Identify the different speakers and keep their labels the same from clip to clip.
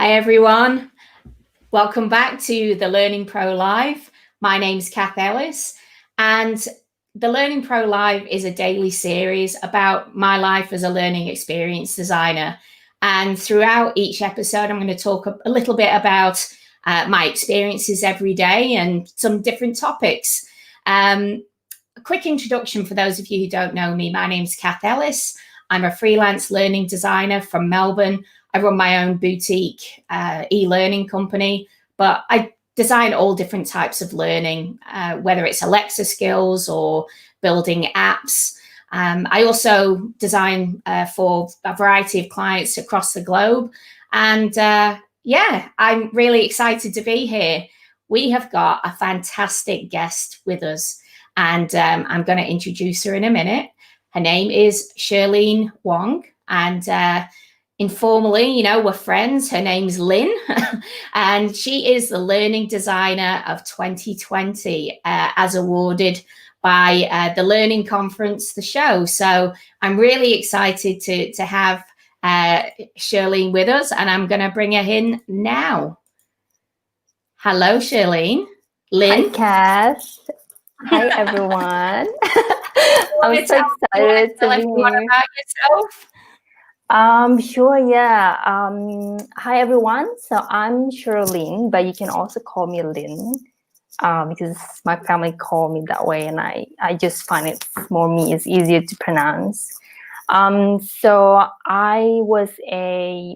Speaker 1: Hi everyone, welcome back to the Learning Pro Live. My name's Cath Ellis, and the Learning Pro Live is a daily series about my life as a learning experience designer. And throughout each episode, I'm going to talk a little bit about my experiences every day and some different topics. A quick introduction for those of you who don't know me. My name's Cath Ellis. I'm a freelance learning designer from Melbourne. I run my own boutique e-learning company, but I design all different types of learning, whether it's Alexa skills or building apps. I also design for a variety of clients across the globe. And yeah, I'm really excited to be here. We have got a fantastic guest with us, and I'm going to introduce her in a minute. Her name is Shirleen Wong, and informally, we're friends. Her name's Lynn, and she is the Learning Designer of 2020, as awarded by the Learning Conference, the show. So I'm really excited to have Shirleen with us, and I'm going to bring her in now. Hello, Shirleen. Lynn.
Speaker 2: Hi, Cath. Hi, everyone. I'm so excited to be here.
Speaker 1: About yourself?
Speaker 2: Sure, yeah. Hi, everyone. So I'm Shirleen, but you can also call me Lynn because my family call me that way, and I just find it's easier to pronounce. So I was a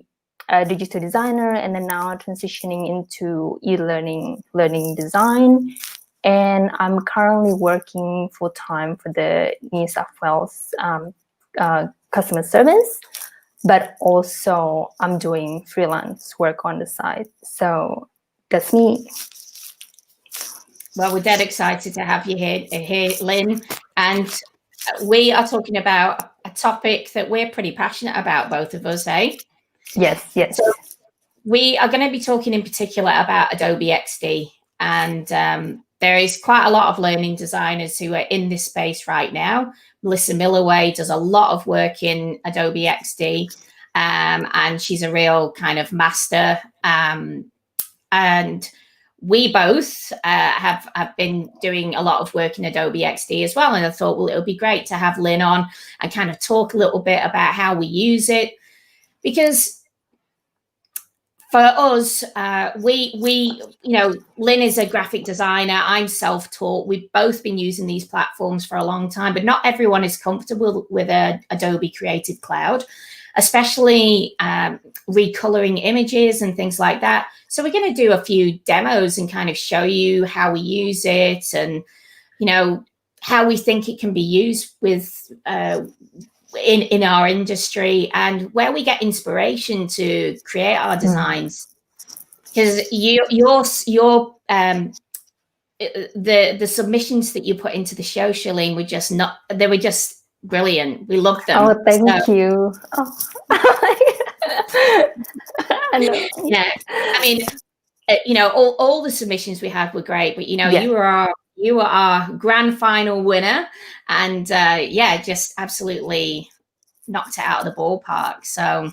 Speaker 2: digital designer, and then now transitioning into learning design. And I'm currently working full-time for the New South Wales customer service, but also I'm doing freelance work on the side. So that's me.
Speaker 1: Well, we're dead excited to have you here, Lynn. And we are talking about a topic that we're pretty passionate about, both of us, eh?
Speaker 2: Yes.
Speaker 1: So we are going to be talking in particular about Adobe XD. And there is quite a lot of learning designers who are in this space right now. Melissa Milloway does a lot of work in Adobe XD, and she's a real kind of master. And we both have been doing a lot of work in Adobe XD as well. And I thought, well, it would be great to have Lynn on and kind of talk a little bit about how we use it. Because for us, Lynn is a graphic designer. I'm self-taught. We've both been using these platforms for a long time, but not everyone is comfortable with Adobe Creative Cloud, especially recoloring images and things like that. So we're going to do a few demos and kind of show you how we use it and, how we think it can be used with in our industry and where we get inspiration to create our designs. Because your the submissions that you put into the show, Shirleen, they were just brilliant. We loved them.
Speaker 2: Oh, thank you.
Speaker 1: Yeah, I mean, all the submissions we had were great, but you were our grand final winner, and just absolutely knocked it out of the ballpark. So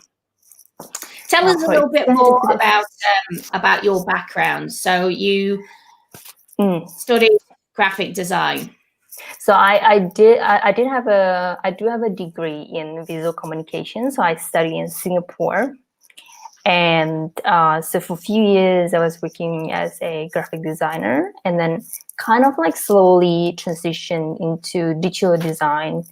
Speaker 1: tell us a little bit more about your background. So you studied graphic design.
Speaker 2: So I do have a degree in visual communication. So I studied in Singapore, and so for a few years I was working as a graphic designer, and then kind of like slowly transitioned into digital design.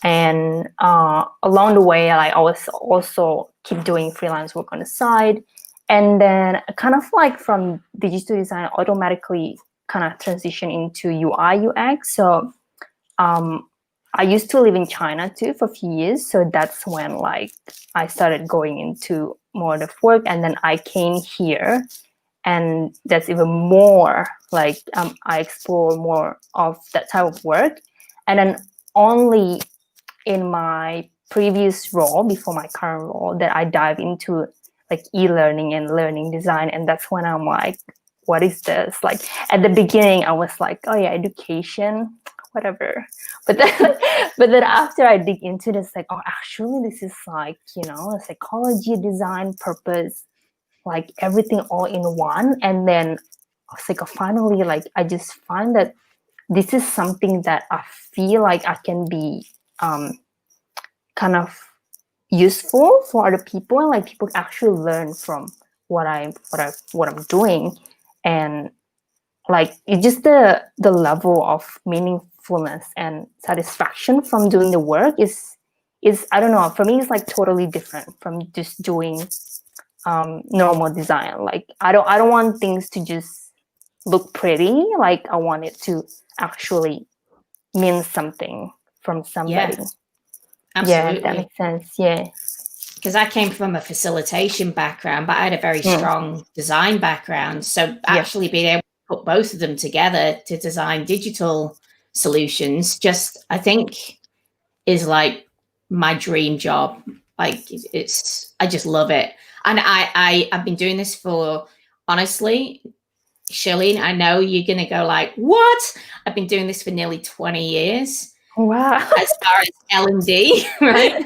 Speaker 2: And along the way, I always also keep doing freelance work on the side, and then kind of like from digital design automatically kind of transition into UI UX. So I used to live in China too for a few years. So that's when like I started going into more of the work, and then I came here, and that's even more like I explore more of that type of work. And then only in my previous role, before my current role, that I dive into like e-learning and learning design. And that's when I'm like, what is this? Like at the beginning, I was like, oh yeah, education, whatever. But then after I dig into this, like, oh, actually, this is like, a psychology, design, purpose, like everything all in one. And then I was like, finally, like I just find that this is something that I feel like I can be kind of useful for other people, and like people actually learn from what I'm doing. And like it's just the level of meaningfulness and satisfaction from doing the work is I don't know, for me it's like totally different from just doing normal design. Like I don't want things to just look pretty. Like I want it to actually mean something from somebody.
Speaker 1: Yeah,
Speaker 2: Yeah, that
Speaker 1: absolutely.
Speaker 2: makes sense. Yeah.
Speaker 1: Because I came from a facilitation background, but I had a very strong design background. So actually being able to put both of them together to design digital solutions, just I think is like my dream job. Like I just love it. And I've been doing this for, honestly, Shirleen, I know you're going to go like, what? I've been doing this for nearly 20 years.
Speaker 2: Wow.
Speaker 1: As far as L&D, right?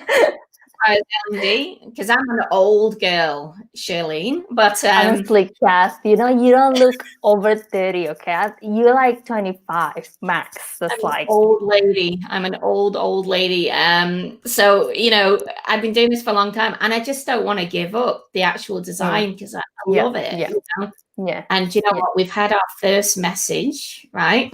Speaker 1: L&D, because I'm an old girl, Shirleen. But
Speaker 2: honestly, Cath, you don't look over 30, okay? You're like 25 max. That's like
Speaker 1: old lady. I'm an old lady. So I've been doing this for a long time, and I just don't want to give up the actual design because I love it.
Speaker 2: Yeah. Yeah.
Speaker 1: And you know what? We've had our first message, right?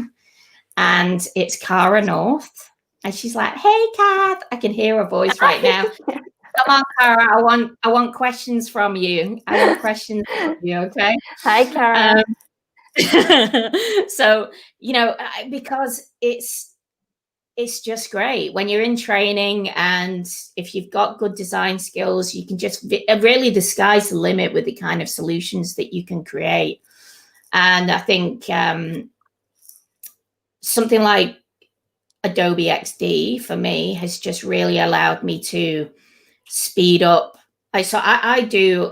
Speaker 1: And it's Cara North, and she's like, "Hey, Cath," I can hear her voice right now. Come on, Cara. I want questions from you. I want questions from you. Okay.
Speaker 2: Hi, Cara.
Speaker 1: So because it's just great when you're in training, and if you've got good design skills, you can just really, the sky's the limit with the kind of solutions that you can create. And I think something like Adobe XD for me has just really allowed me to speed up. I do,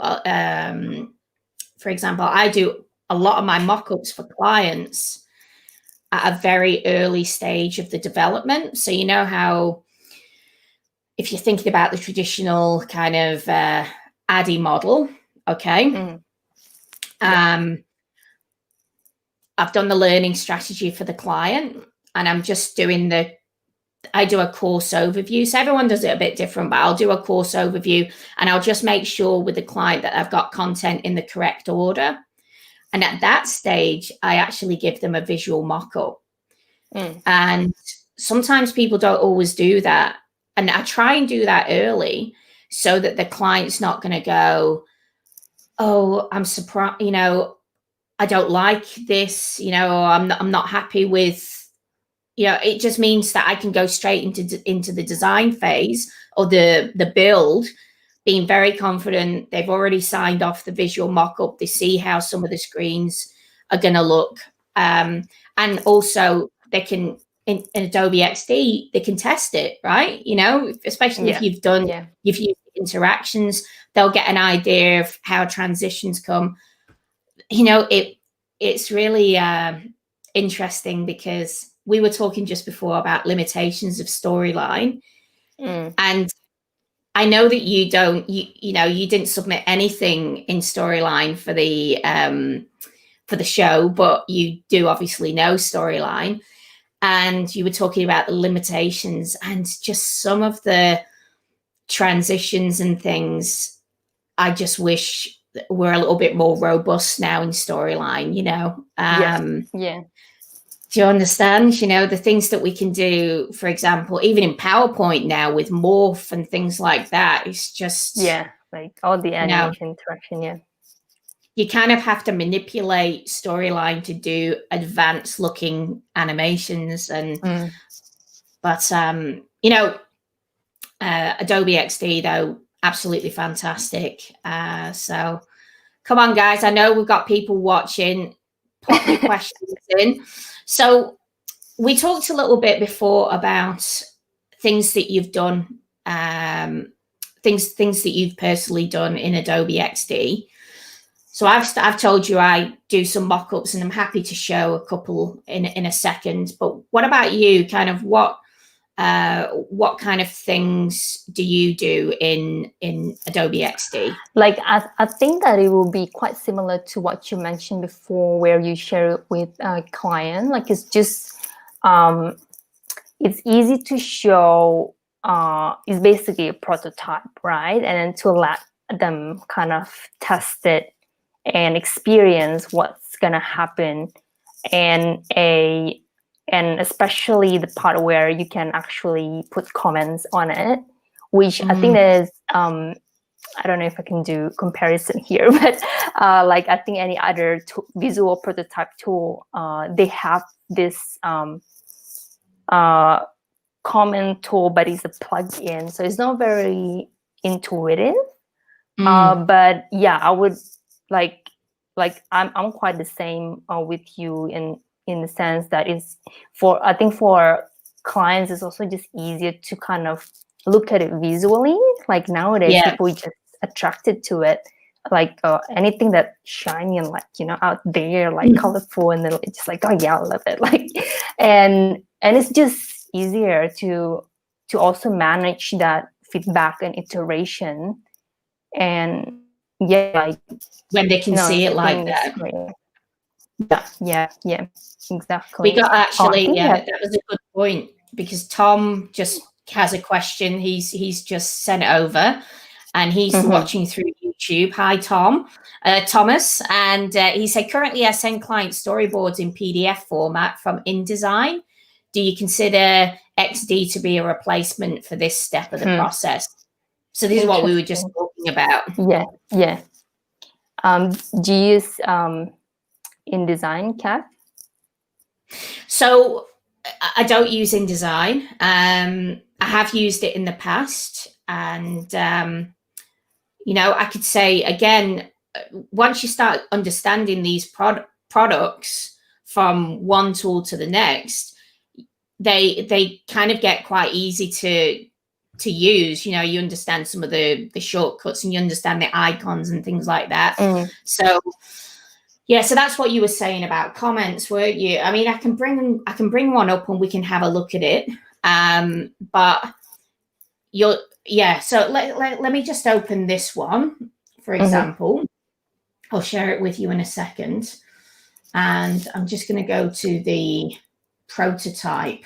Speaker 1: for example, I do a lot of my mock-ups for clients at a very early stage of the development. So you know how, if you're thinking about the traditional kind of ADDIE model, okay, I've done the learning strategy for the client, and I'm just doing I do a course overview. So everyone does it a bit different, but I'll do a course overview, and I'll just make sure with the client that I've got content in the correct order. And at that stage, I actually give them a visual mock-up. And sometimes people don't always do that. And I try and do that early so that the client's not going to go, oh, I'm surprised, I don't like this, or I'm not happy with, it just means that I can go straight into the design phase or the build, being very confident. They've already signed off the visual mock-up. They see how some of the screens are going to look. And also they can, in Adobe XD, they can test it, right? Especially if you've used interactions, they'll get an idea of how transitions come. It's really interesting, because we were talking just before about limitations of storyline. And I know that you didn't submit anything in storyline for the show, but you do obviously know storyline. And you were talking about the limitations and just some of the transitions and things. I just wish we're a little bit more robust now in storyline, Do you understand? The things that we can do, for example, even in PowerPoint now with morph and things like that, it's just
Speaker 2: like all the animation interaction.
Speaker 1: You kind of have to manipulate storyline to do advanced looking animations. And but Adobe XD though, absolutely fantastic. So come on, guys. I know we've got people watching. Pop your questions in. So we talked a little bit before about things that you've done, things that you've personally done in Adobe XD. So I've told you I do some mock-ups, and I'm happy to show a couple in a second. But what about you? Kind of what what kind of things do you do in Adobe XD?
Speaker 2: Like, I think that it will be quite similar to what you mentioned before, where you share it with a client. Like, it's just, it's easy to show, it's basically a prototype, right? And then to let them kind of test it and experience what's gonna happen, and especially the part where you can actually put comments on it, which I think is, I don't know if I can do comparison here, but like, I think any other visual prototype tool, they have this comment tool, but it's a plug-in, so it's not very intuitive. But yeah, I would like I'm quite the same with you in the sense that it's I think for clients, it's also just easier to kind of look at it visually. Like nowadays, people just attracted to it, like anything that's shiny and, like, you know, out there, like colorful, and then it's just like, oh yeah, I love it. Like, and it's just easier to also manage that feedback and iteration. And yeah, like,
Speaker 1: when they can see it like that.
Speaker 2: Yeah, exactly.
Speaker 1: We got actually, that was a good point, because Tom just has a question. He's just sent it over, and he's watching through YouTube. Hi, Tom, Thomas, and he said, currently I send client storyboards in PDF format from InDesign. Do you consider XD to be a replacement for this step of the process? So this is what we were just talking about.
Speaker 2: Yeah. Do you use InDesign, Cath?
Speaker 1: So I don't use InDesign. I have used it in the past, and you know, I could say again, once you start understanding these products from one tool to the next, they kind of get quite easy to use. You know, you understand some of the shortcuts, and you understand the icons and things like that. So yeah, so that's what you were saying about comments, weren't you? I mean, I can bring one up and we can have a look at it. But so let me just open this one, for example. I'll share it with you in a second. And I'm just going to go to the prototype,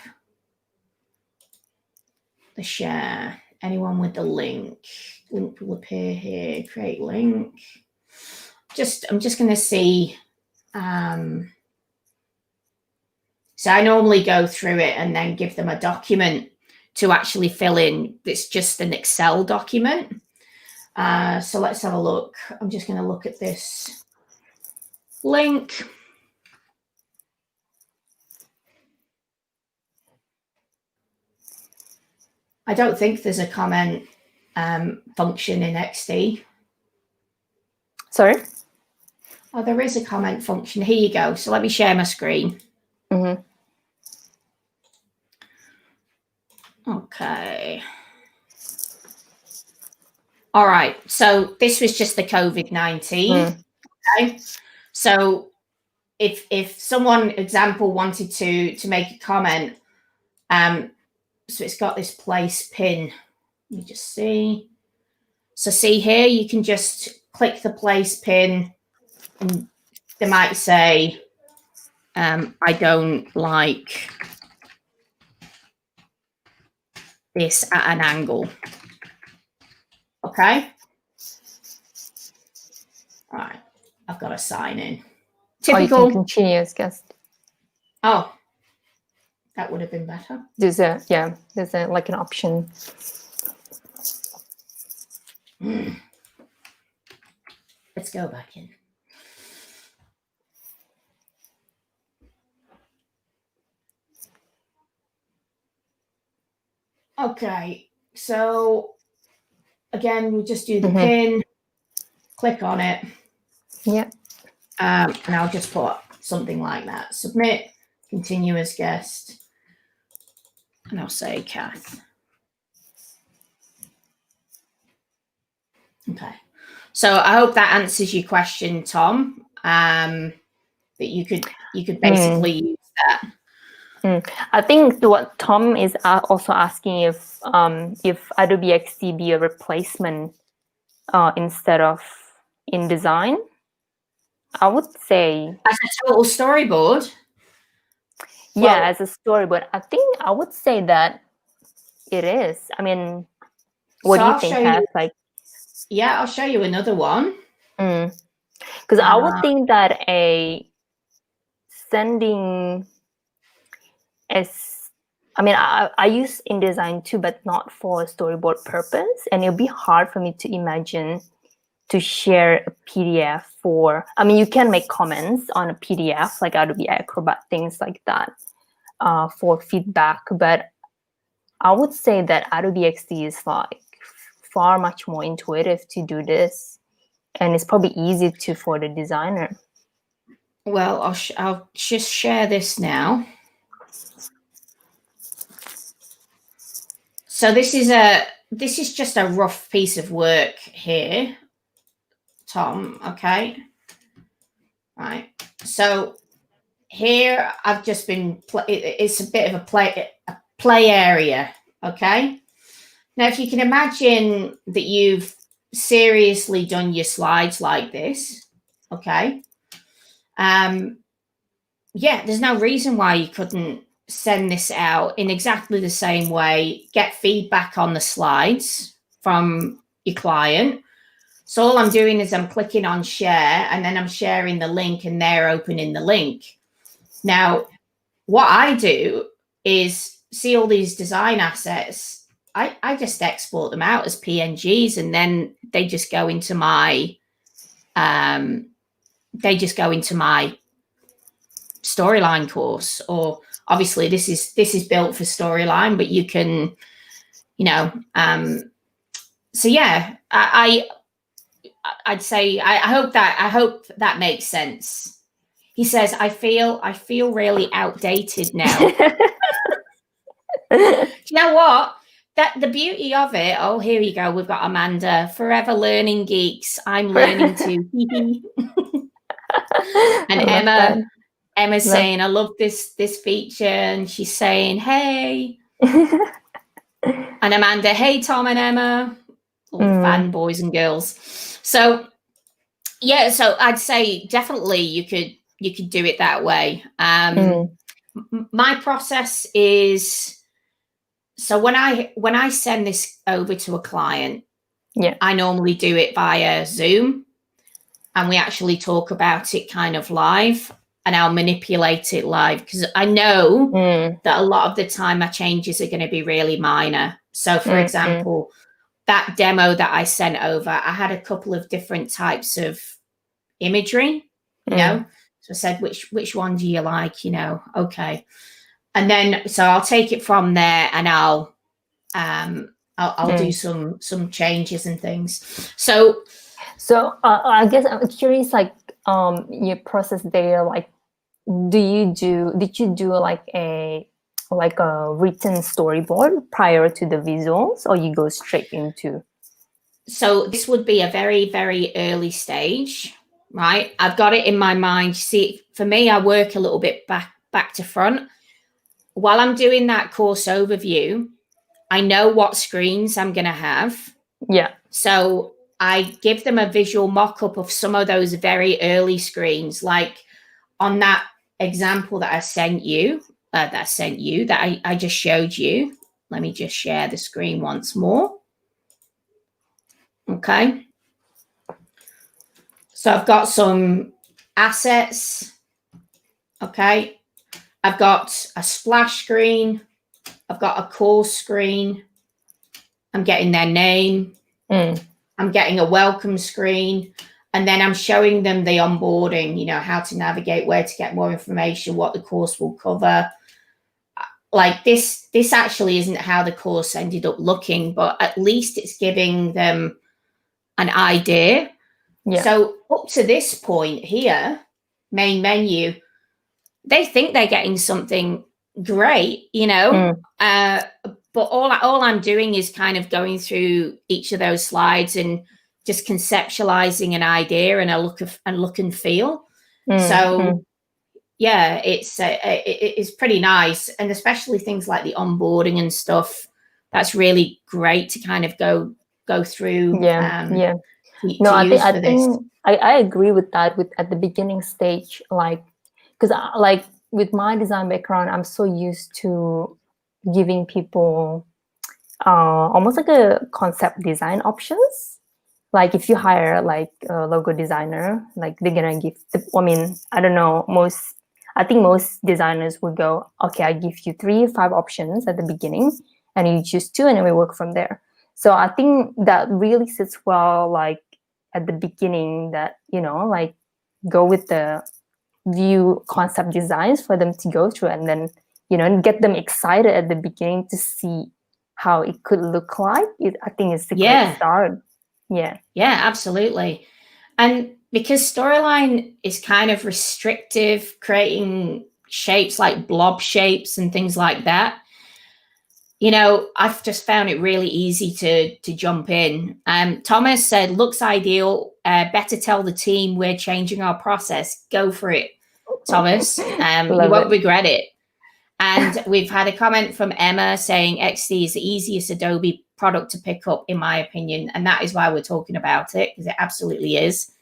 Speaker 1: the share. Anyone with the link will appear here. Create link. I'm just going to see. So I normally go through it and then give them a document to actually fill in. It's just an Excel document. So let's have a look. I'm just going to look at this link. I don't think there's a comment function in XD.
Speaker 2: Sorry?
Speaker 1: Oh, there is a comment function. Here you go. So let me share my screen. Okay. All right. So this was just the COVID-19. Okay. So if someone, example, wanted to make a comment, so it's got this place pin. Let me just see. So see here, you can just click the place pin, and they might say, I don't like this at an angle. Okay. All right. I've got to sign in. Typical.
Speaker 2: Oh, you can continue as guest.
Speaker 1: Oh, that would have been better.
Speaker 2: There's like an option.
Speaker 1: Let's go back in. Okay, so again, we just do the pin, click on it. And I'll just put something like that. Submit, continue as guest. And I'll say Cath. Okay. So I hope that answers your question, Tom. That you could basically use that.
Speaker 2: I think what Tom is also asking if Adobe XD be a replacement instead of InDesign. I would say
Speaker 1: as a total storyboard.
Speaker 2: yeah, as a storyboard. I think I would say that it is. I mean, what do you think, Kath? Like,
Speaker 1: yeah, I'll show you another one.
Speaker 2: Because I would think that sending as I mean, I use InDesign too, but not for storyboard purpose, and it'll be hard for me to imagine to share a PDF for. I mean, you can make comments on a PDF like Adobe Acrobat, things like that, for feedback, but I would say that Adobe XD is like far much more intuitive to do this, and it's probably easy for the designer.
Speaker 1: Well, I'll just share this now. So this is just a rough piece of work here, Tom. Okay, right. So here I've just been. It's a bit of a play area. Okay. Now, if you can imagine that you've seriously done your slides like this, okay. Yeah, there's no reason why you couldn't send this out in exactly the same way, get feedback on the slides from your client. So all I'm doing is I'm clicking on share, and then I'm sharing the link, and they're opening the link. Now, what I do is see all these design assets. I just export them out as PNGs, and then they just go into my storyline course. Or obviously this is built for storyline, but you can, so yeah, I'd say I hope that makes sense. He says, I feel really outdated now. Do you know what? That the beauty of it. Oh, here we go. We've got Amanda, forever learning geeks. I'm learning too. And Emma's saying, I love this feature, and she's saying, hey. And Amanda, hey, Tom and Emma, all the fan boys and girls. So yeah, so I'd say definitely you could do it that way. My process is, so when I send this over to a client, I normally do it via Zoom, and we actually talk about it kind of live, and I'll manipulate it live, because I know that a lot of the time my changes are going to be really minor. So for example, that demo that I sent over, I had a couple of different types of imagery, so I said, which one do you like, okay. And then, so I'll take it from there, and I'll do some changes and things. So
Speaker 2: I guess I'm curious, like, your process there, like, did you do like a written storyboard prior to the visuals, or you go straight into?
Speaker 1: So this would be a very, very early stage, right? I've got it in my mind. See, for me, I work a little bit back to front. While I'm doing that course overview, I know what screens I'm going to have.
Speaker 2: Yeah.
Speaker 1: So I give them a visual mock-up of some of those very early screens, like on that example that I sent you, that I just showed you. Let me just share the screen once more. Okay. So I've got some assets. Okay. I've got a splash screen. I've got a course screen. I'm getting their name. I'm getting a welcome screen. And then I'm showing them the onboarding, how to navigate, where to get more information, what the course will cover. Like this actually isn't how the course ended up looking, but at least it's giving them an idea. Yeah. So up to this point here, main menu, they think they're getting something great, but all I'm doing is kind of going through each of those slides and just conceptualizing an idea and a look and feel. So yeah, it's pretty nice, and especially things like the onboarding and stuff. That's really great to kind of go through.
Speaker 2: Yeah. No,
Speaker 1: To
Speaker 2: I
Speaker 1: use for this.
Speaker 2: think I agree with that. With at the beginning stage, like, because like with my design background, I'm so used to giving people almost like a concept design options. Like if you hire like a logo designer, like they're gonna give. I mean, I don't know. I think most designers would go, okay, I give you 3-5 options at the beginning, and you choose 2, and then we work from there. So I think that really sits well, like at the beginning, that like go with the view concept designs for them to go through, and then and get them excited at the beginning to see how it could look like. I think it's a great start. Yeah,
Speaker 1: absolutely. And because storyline is kind of restrictive, creating shapes like blob shapes and things like that, I've just found it really easy to jump in. Thomas said, looks ideal. Better tell the team we're changing our process. Go for it, Thomas. You won't regret it. And we've had a comment from Emma saying XD is the easiest Adobe product to pick up, in my opinion. And that is why we're talking about it, because it absolutely is.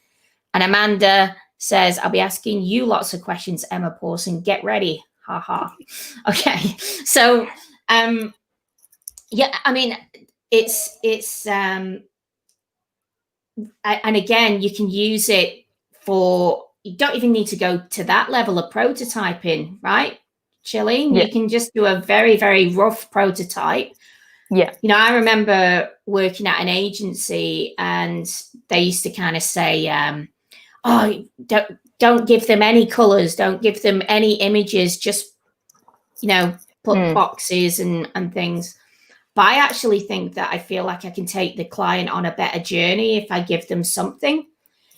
Speaker 1: And Amanda says, I'll be asking you lots of questions, Emma Pawson. Get ready. Ha ha. Okay. So, yeah, I mean, it's and again, you can use it for, you don't even need to go to that level of prototyping, right, Shirleen?
Speaker 2: Yeah.
Speaker 1: You can just do a very, very rough prototype.
Speaker 2: Yeah.
Speaker 1: I remember working at an agency, and they used to kind of say, oh, don't give them any colors, don't give them any images, just, put boxes and things. But I actually think that I feel like I can take the client on a better journey if I give them something.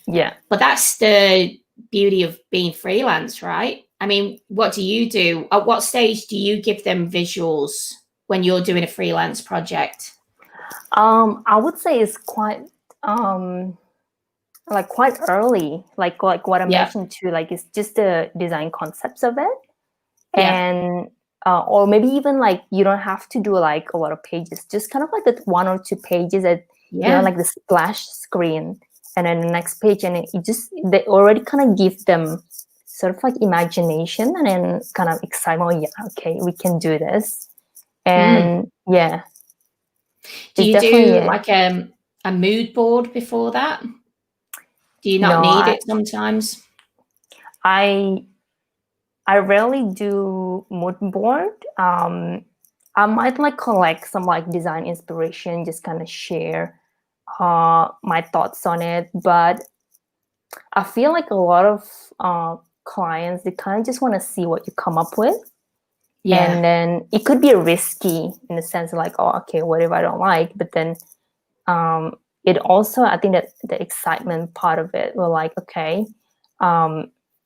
Speaker 2: Yeah.
Speaker 1: But that's the beauty of being freelance, right? I mean, what do you do? At what stage do you give them visuals when you're doing a freelance project?
Speaker 2: I would say it's quite quite early, like what I mentioned too, like it's just the design concepts of it. And or maybe even like you don't have to do like a lot of pages, just kind of like the 1 or 2 pages at like the splash screen, and then the next page, and they already kind of give them sort of like imagination and then kind of excitement. Oh, yeah, okay, we can do this. And
Speaker 1: do you do like a mood board before that? Do you not need it sometimes?
Speaker 2: I rarely do mood board. I might like collect some like design inspiration, just kind of share my thoughts on it. But I feel like a lot of clients, they kind of just want to see what you come up with. And then it could be risky in the sense of like, oh, okay, what if I don't like? But then it also, I think that the excitement part of it, we're like, okay,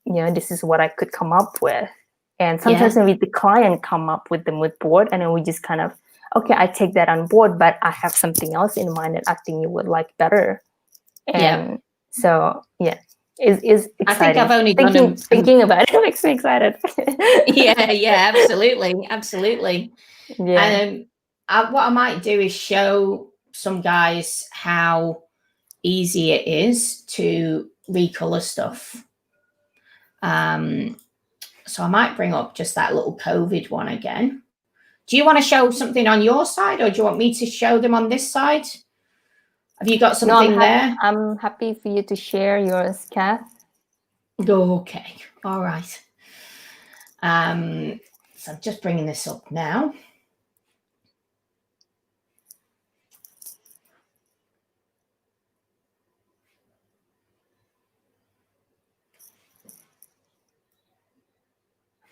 Speaker 2: this is what I could come up with. And sometimes maybe the client come up with the mood board, and then we just kind of, okay, I take that on board, but I have something else in mind that I think you would like better. And so, it's exciting.
Speaker 1: I think I've only
Speaker 2: thinking about it makes me excited.
Speaker 1: Absolutely. Yeah. What I might do is show some guys how easy it is to recolor stuff. So I might bring up just that little COVID one again. Do you want to show something on your side, or do you want me to show them on this side? Have you got something there?
Speaker 2: I'm happy for you to share yours, Cath.
Speaker 1: Okay. All right. So I'm just bringing this up now.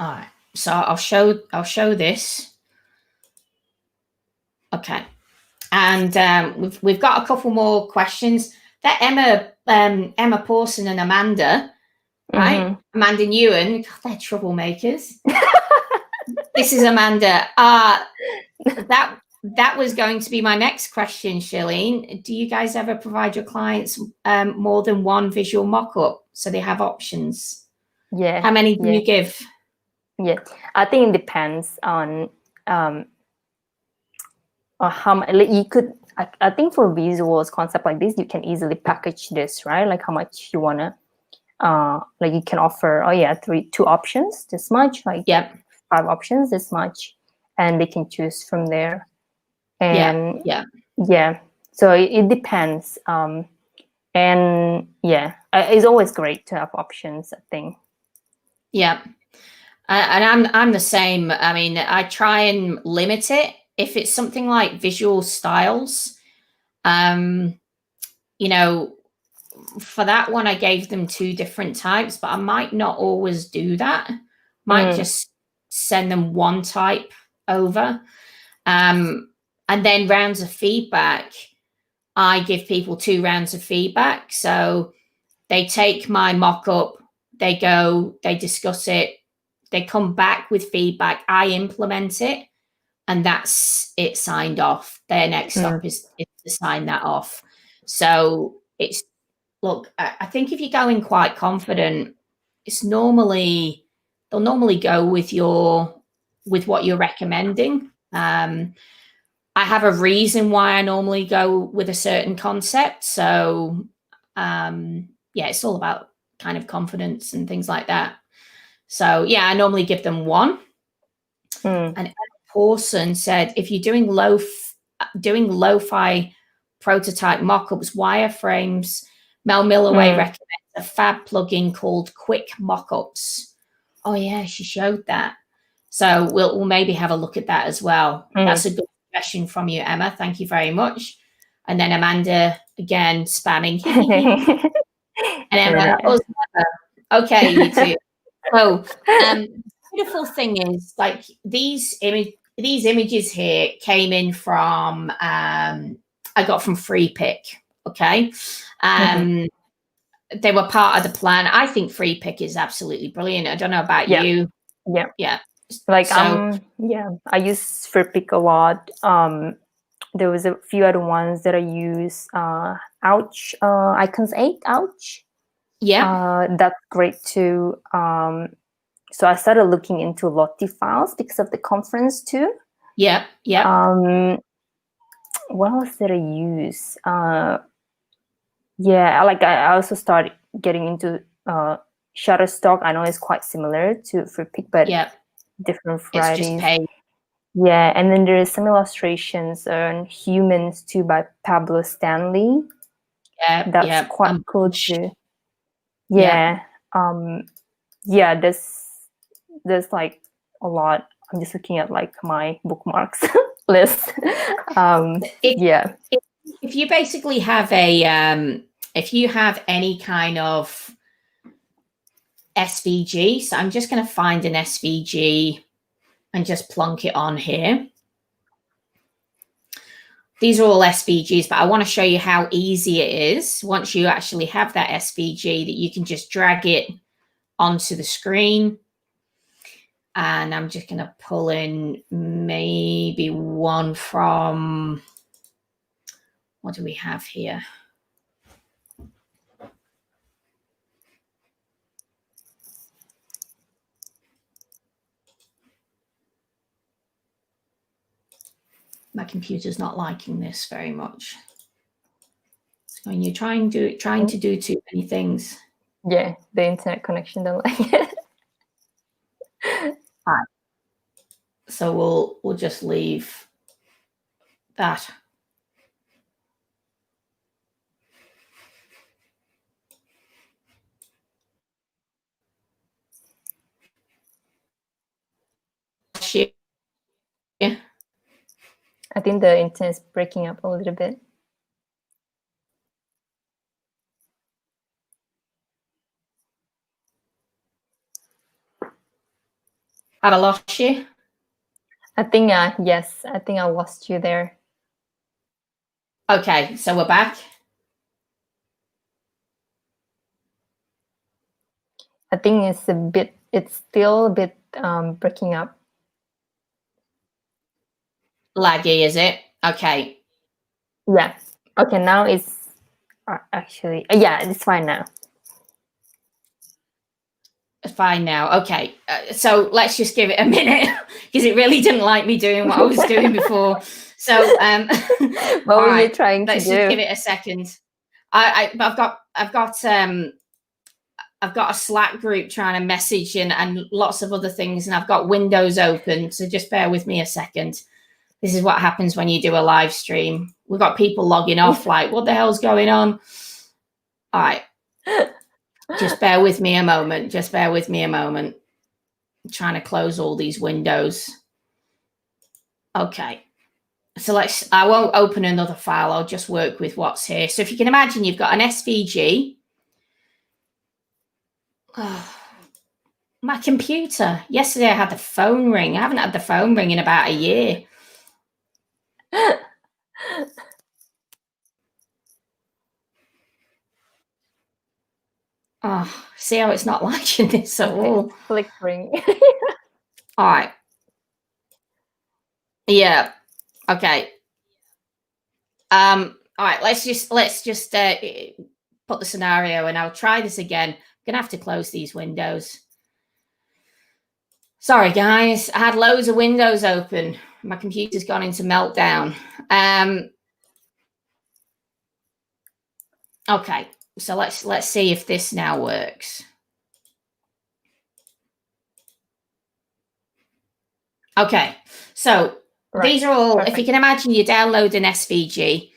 Speaker 1: All right. So I'll show this. Okay. And we've got a couple more questions. That Emma Pawson and Amanda, right? Amanda Newen, God, they're troublemakers. This is Amanda. That was going to be my next question, Shirleen. Do you guys ever provide your clients more than one visual mock-up so they have options?
Speaker 2: Yeah.
Speaker 1: How many do you give?
Speaker 2: Yeah, I think it depends on how much you could. I think for visuals concept like this, you can easily package this, right? Like how much you wanna. Like you can offer. Oh yeah, two options, this much. Like 5 options, this much, and they can choose from there. And yeah. So it depends. And yeah, it's always great to have options, I think.
Speaker 1: Yeah. And I'm the same. I mean, I try and limit it. If it's something like visual styles, you know, for that one, I gave them 2 different types, but I might not always do that. Might just send them 1 type over. And then rounds of feedback, I give people 2 rounds of feedback. So they take my mock-up, they go, they discuss it, they come back with feedback, I implement it, and that's it signed off. Their next stop is to sign that off. So it's, look, I think if you go in quite confident, they'll normally go with what you're recommending. I have a reason why I normally go with a certain concept. So yeah, it's all about kind of confidence and things like that. So yeah, I normally give them 1. And Emma Pawson said, if you're doing lo-fi prototype mockups, wireframes, Mel Milloway recommends a fab plugin called Quick Mockups. Oh yeah, she showed that. So we'll maybe have a look at that as well. That's a good suggestion from you, Emma. Thank you very much. And then Amanda again spamming. And Emma, okay, you too. So beautiful thing is, like, these images here came in from I got from Free Pick. Okay. They were part of the plan. I think Free Pick is absolutely brilliant. I don't know about you. Yeah.
Speaker 2: Like I use Free Pick a lot. There was a few other ones that I use. Ouch, Icons 8. Ouch.
Speaker 1: Yeah.
Speaker 2: That's great too. So I started looking into Lottie files because of the conference too.
Speaker 1: Yeah.
Speaker 2: What else did I use? Like I also started getting into Shutterstock. I know it's quite similar to Free Pick, but different varieties.
Speaker 1: It's just paid.
Speaker 2: Yeah, and then there's some illustrations on Humans too by Pablo Stanley. That's quite cool too. There's like a lot. I'm just looking at like my bookmarks list.
Speaker 1: If you basically have if you have any kind of SVG, so I'm just going to find an SVG and just plonk it on here. These are all SVGs, but I want to show you how easy it is once you actually have that SVG, that you can just drag it onto the screen. And I'm just going to pull in maybe one from, what do we have here? My computer's not liking this very much. So when you're trying to do too many things.
Speaker 2: Yeah, the internet connection don't like it.
Speaker 1: So we'll just leave that. Yeah.
Speaker 2: I think the internet is breaking up a little bit.
Speaker 1: Have I lost you?
Speaker 2: I think, yes, I think I lost you there.
Speaker 1: Okay, so we're back.
Speaker 2: I think it's still a bit breaking up.
Speaker 1: Laggy, is it? Okay.
Speaker 2: Yeah. Okay, now it's actually, yeah, it's fine now.
Speaker 1: Fine now. Okay. So let's just give it a minute because it really didn't like me doing what I was doing before. So
Speaker 2: What were you
Speaker 1: right,
Speaker 2: trying to
Speaker 1: let's
Speaker 2: do?
Speaker 1: just give it a second. I've got a Slack group trying to message and lots of other things, and I've got windows open. So just bear with me a second. This is what happens when you do a live stream. We've got people logging off like, what the hell's going on? All right. Just bear with me a moment. Just bear with me a moment. I'm trying to close all these windows. Okay. So I won't open another file. I'll just work with what's here. So if you can imagine, you've got an SVG. Oh, my computer. Yesterday I had the phone ring. I haven't had the phone ring in about a year. Oh, see how it's not liking this at all.
Speaker 2: Flickering.
Speaker 1: All right. Yeah. Okay. All right. Let's just put the scenario, and I'll try this again. I'm gonna have to close these windows. Sorry, guys. I had loads of windows open. My computer's gone into meltdown. Okay. So let's see if this now works. Okay. So these are all, if you can imagine, you download an SVG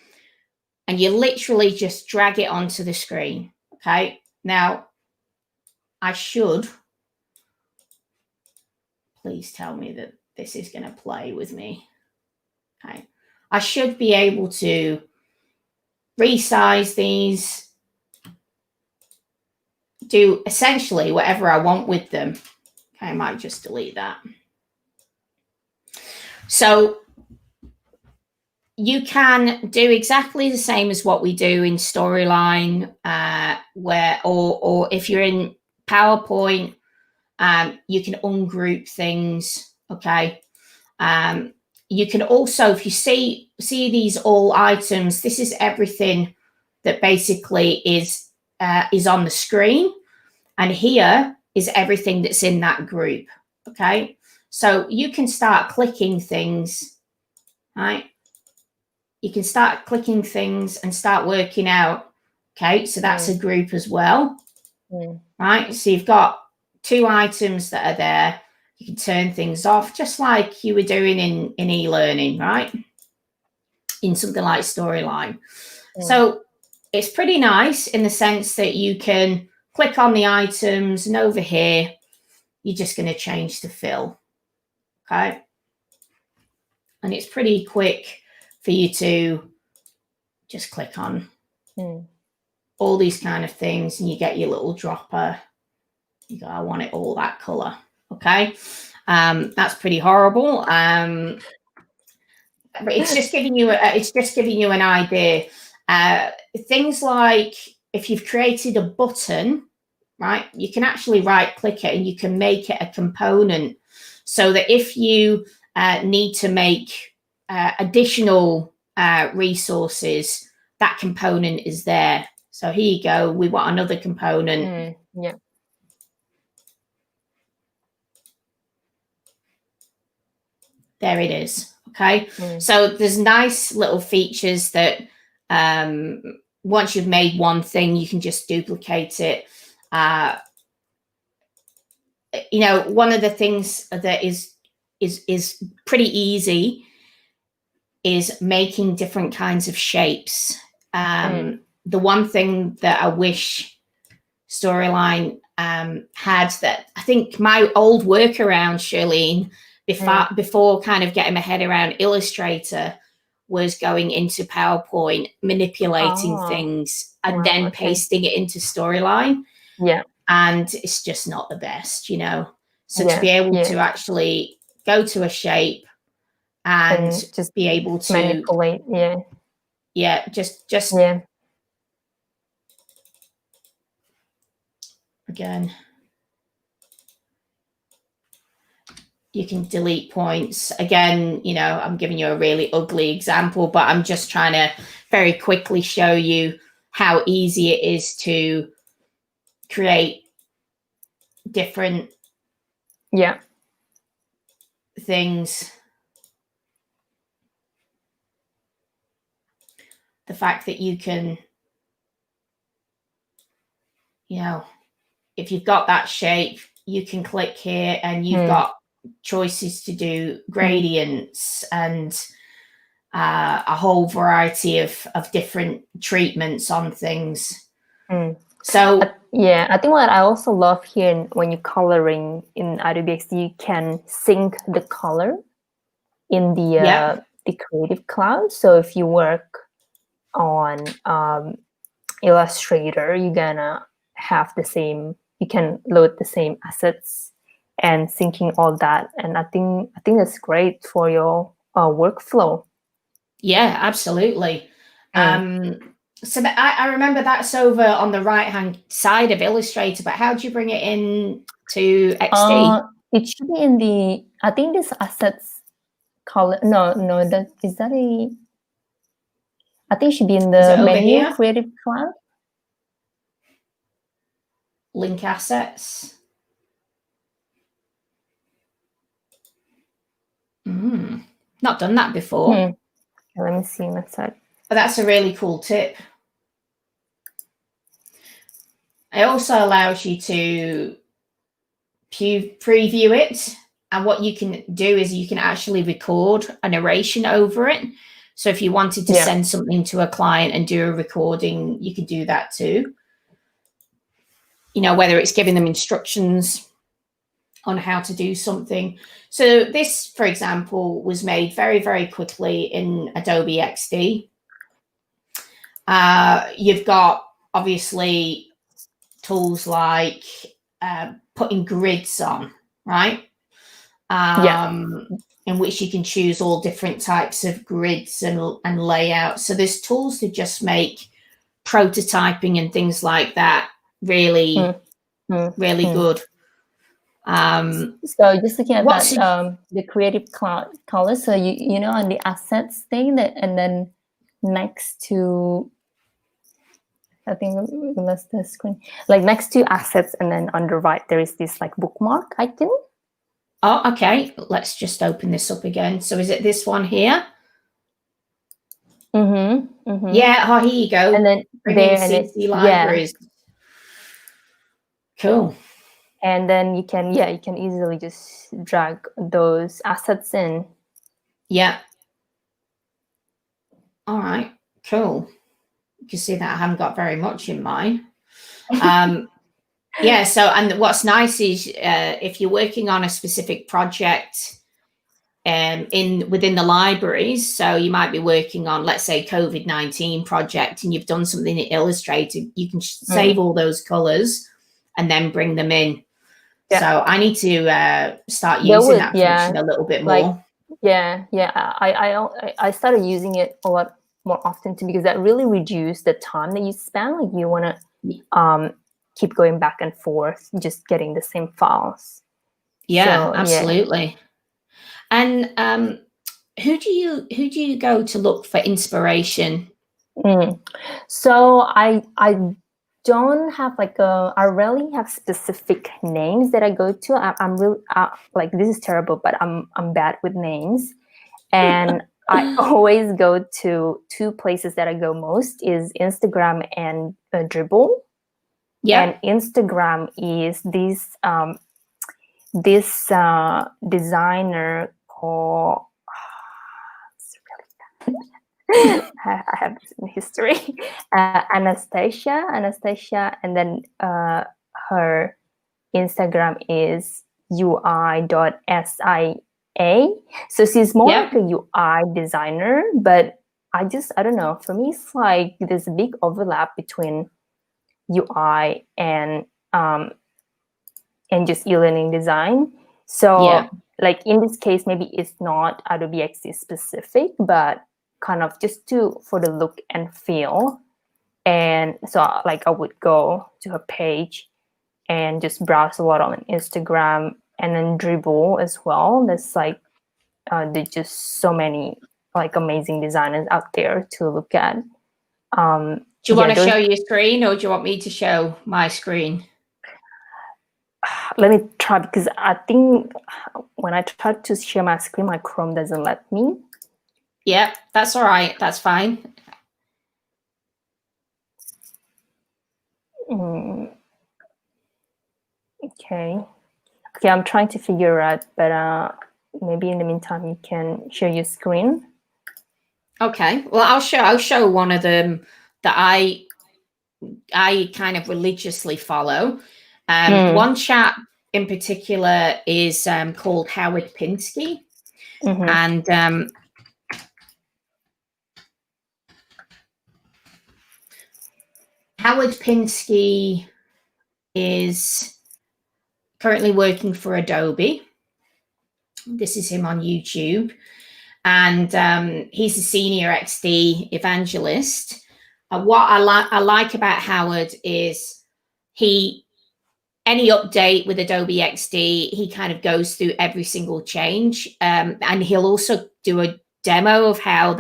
Speaker 1: and you literally just drag it onto the screen. Okay. Now, I should, please tell me that this is going to play with me. Okay. I should be able to resize these, do essentially whatever I want with them. Okay, I might just delete that. So you can do exactly the same as what we do in Storyline, or if you're in PowerPoint, you can ungroup things. Okay. You can also, if you see these all items, this is everything that basically is on the screen, and here is everything that's in that group. Okay. So you can start clicking things, right? You can start clicking things and start working out. Okay, so that's a group as well, right? So you've got two items that are there. You can turn things off just like you were doing in eLearning, right? In something like Storyline. So it's pretty nice in the sense that you can click on the items, and over here, you're just going to change the fill. Okay. And it's pretty quick for you to just click on all these kind of things, and you get your little dropper. You go, I want it all that color. Okay. That's pretty horrible. But it's just giving you an idea. Things like if you've created a button, right, you can actually right click it and you can make it a component, so that if you need to make additional resources, that component is there. So here you go. We want another component.
Speaker 2: Yeah.
Speaker 1: There it is. Okay. So there's nice little features that once you've made one thing, you can just duplicate it. You know, one of the things that is pretty easy is making different kinds of shapes. The one thing that I wish Storyline had, that I think my old workaround, Shirleen, before kind of getting my head around Illustrator, was going into PowerPoint, manipulating things, and then pasting it into Storyline.
Speaker 2: Yeah.
Speaker 1: And it's just not the best, you know. So to be able to actually go to a shape and just be able to
Speaker 2: manipulate,
Speaker 1: just again, you can delete points. Again, you know, I'm giving you a really ugly example, but I'm just trying to very quickly show you how easy it is to create different things. The fact that you can, you know, if you've got that shape, you can click here and you've got choices to do gradients and a whole variety of different treatments on things. So
Speaker 2: I think what I also love here when you're coloring in Adobe XD, you can sync the color in the Creative Cloud. So if you work on Illustrator, you're gonna have the same, you can load the same assets and syncing all that. And I think that's great for your workflow.
Speaker 1: Yeah, absolutely. So I remember that's over on the right hand side of Illustrator, but how do you bring it in to XD?
Speaker 2: It should be in the, I think this assets color. No, that is that a, I think it should be in the menu here? Creative Cloud.
Speaker 1: Link assets. Not done that before.
Speaker 2: Okay, let me see my side.
Speaker 1: But that's a really cool tip. It also allows you to preview it. And what you can do is you can actually record a narration over it. So if you wanted to send something to a client and do a recording, you could do that too. You know, whether it's giving them instructions on how to do something. So this, for example, was made very, very quickly in Adobe XD. You've got, obviously, tools like putting grids on, right? In which you can choose all different types of grids and layouts. So there's tools to just make prototyping and things like that really good.
Speaker 2: So just looking at that, the Creative Cloud color. So you know, on the assets thing, that, and then next to, I think we lost the screen. Like next to assets, and then on the right there is this like bookmark icon.
Speaker 1: Oh, okay. Let's just open this up again. So is it this one here? Yeah. Oh, here you go.
Speaker 2: And then
Speaker 1: there, CC libraries. Cool.
Speaker 2: And then you can easily just drag those assets in.
Speaker 1: Yeah. All right. Cool. You can see that I haven't got very much in mine. Yeah. So, and what's nice is if you're working on a specific project within the libraries, so you might be working on, let's say, COVID-19 project, and you've done something in Illustrator, you can save all those colors and then bring them in. Yeah. So I need to start using that function a little bit more.
Speaker 2: I started using it a lot more often too, because that really reduced the time that you spend. Like you want to keep going back and forth, just getting the same files.
Speaker 1: Yeah, so, absolutely. And who do you go to look for inspiration?
Speaker 2: So I don't have I rarely have specific names that I go to. I'm really like, this is terrible, but I'm bad with names, and I always go to two places that I go most is Instagram and Dribbble. Yeah. And Instagram is this designer called I have history. Anastasia, and then her Instagram is ui.sia. So she's more like a UI designer, but I don't know. For me, it's like there's a big overlap between UI and just eLearning design. So like in this case, maybe it's not Adobe XD specific, but kind of just for the look and feel. And so like I would go to her page and just browse a lot on Instagram, and then Dribbble as well. There's like there's just so many like amazing designers out there to look at.
Speaker 1: Do you want to show your screen, or do you want me to show my screen?
Speaker 2: let me try, because I think when I try to share my screen, my Chrome doesn't let me.
Speaker 1: Yeah, that's all right. That's fine.
Speaker 2: Okay. Okay, I'm trying to figure out, but maybe in the meantime you can share your screen.
Speaker 1: Okay. Well, I'll show one of them that I kind of religiously follow. One chap in particular is called Howard Pinsky, and Howard Pinsky is currently working for Adobe. This is him on YouTube, and he's a senior XD evangelist. What I like about Howard is any update with Adobe XD, he kind of goes through every single change, and he'll also do a demo of how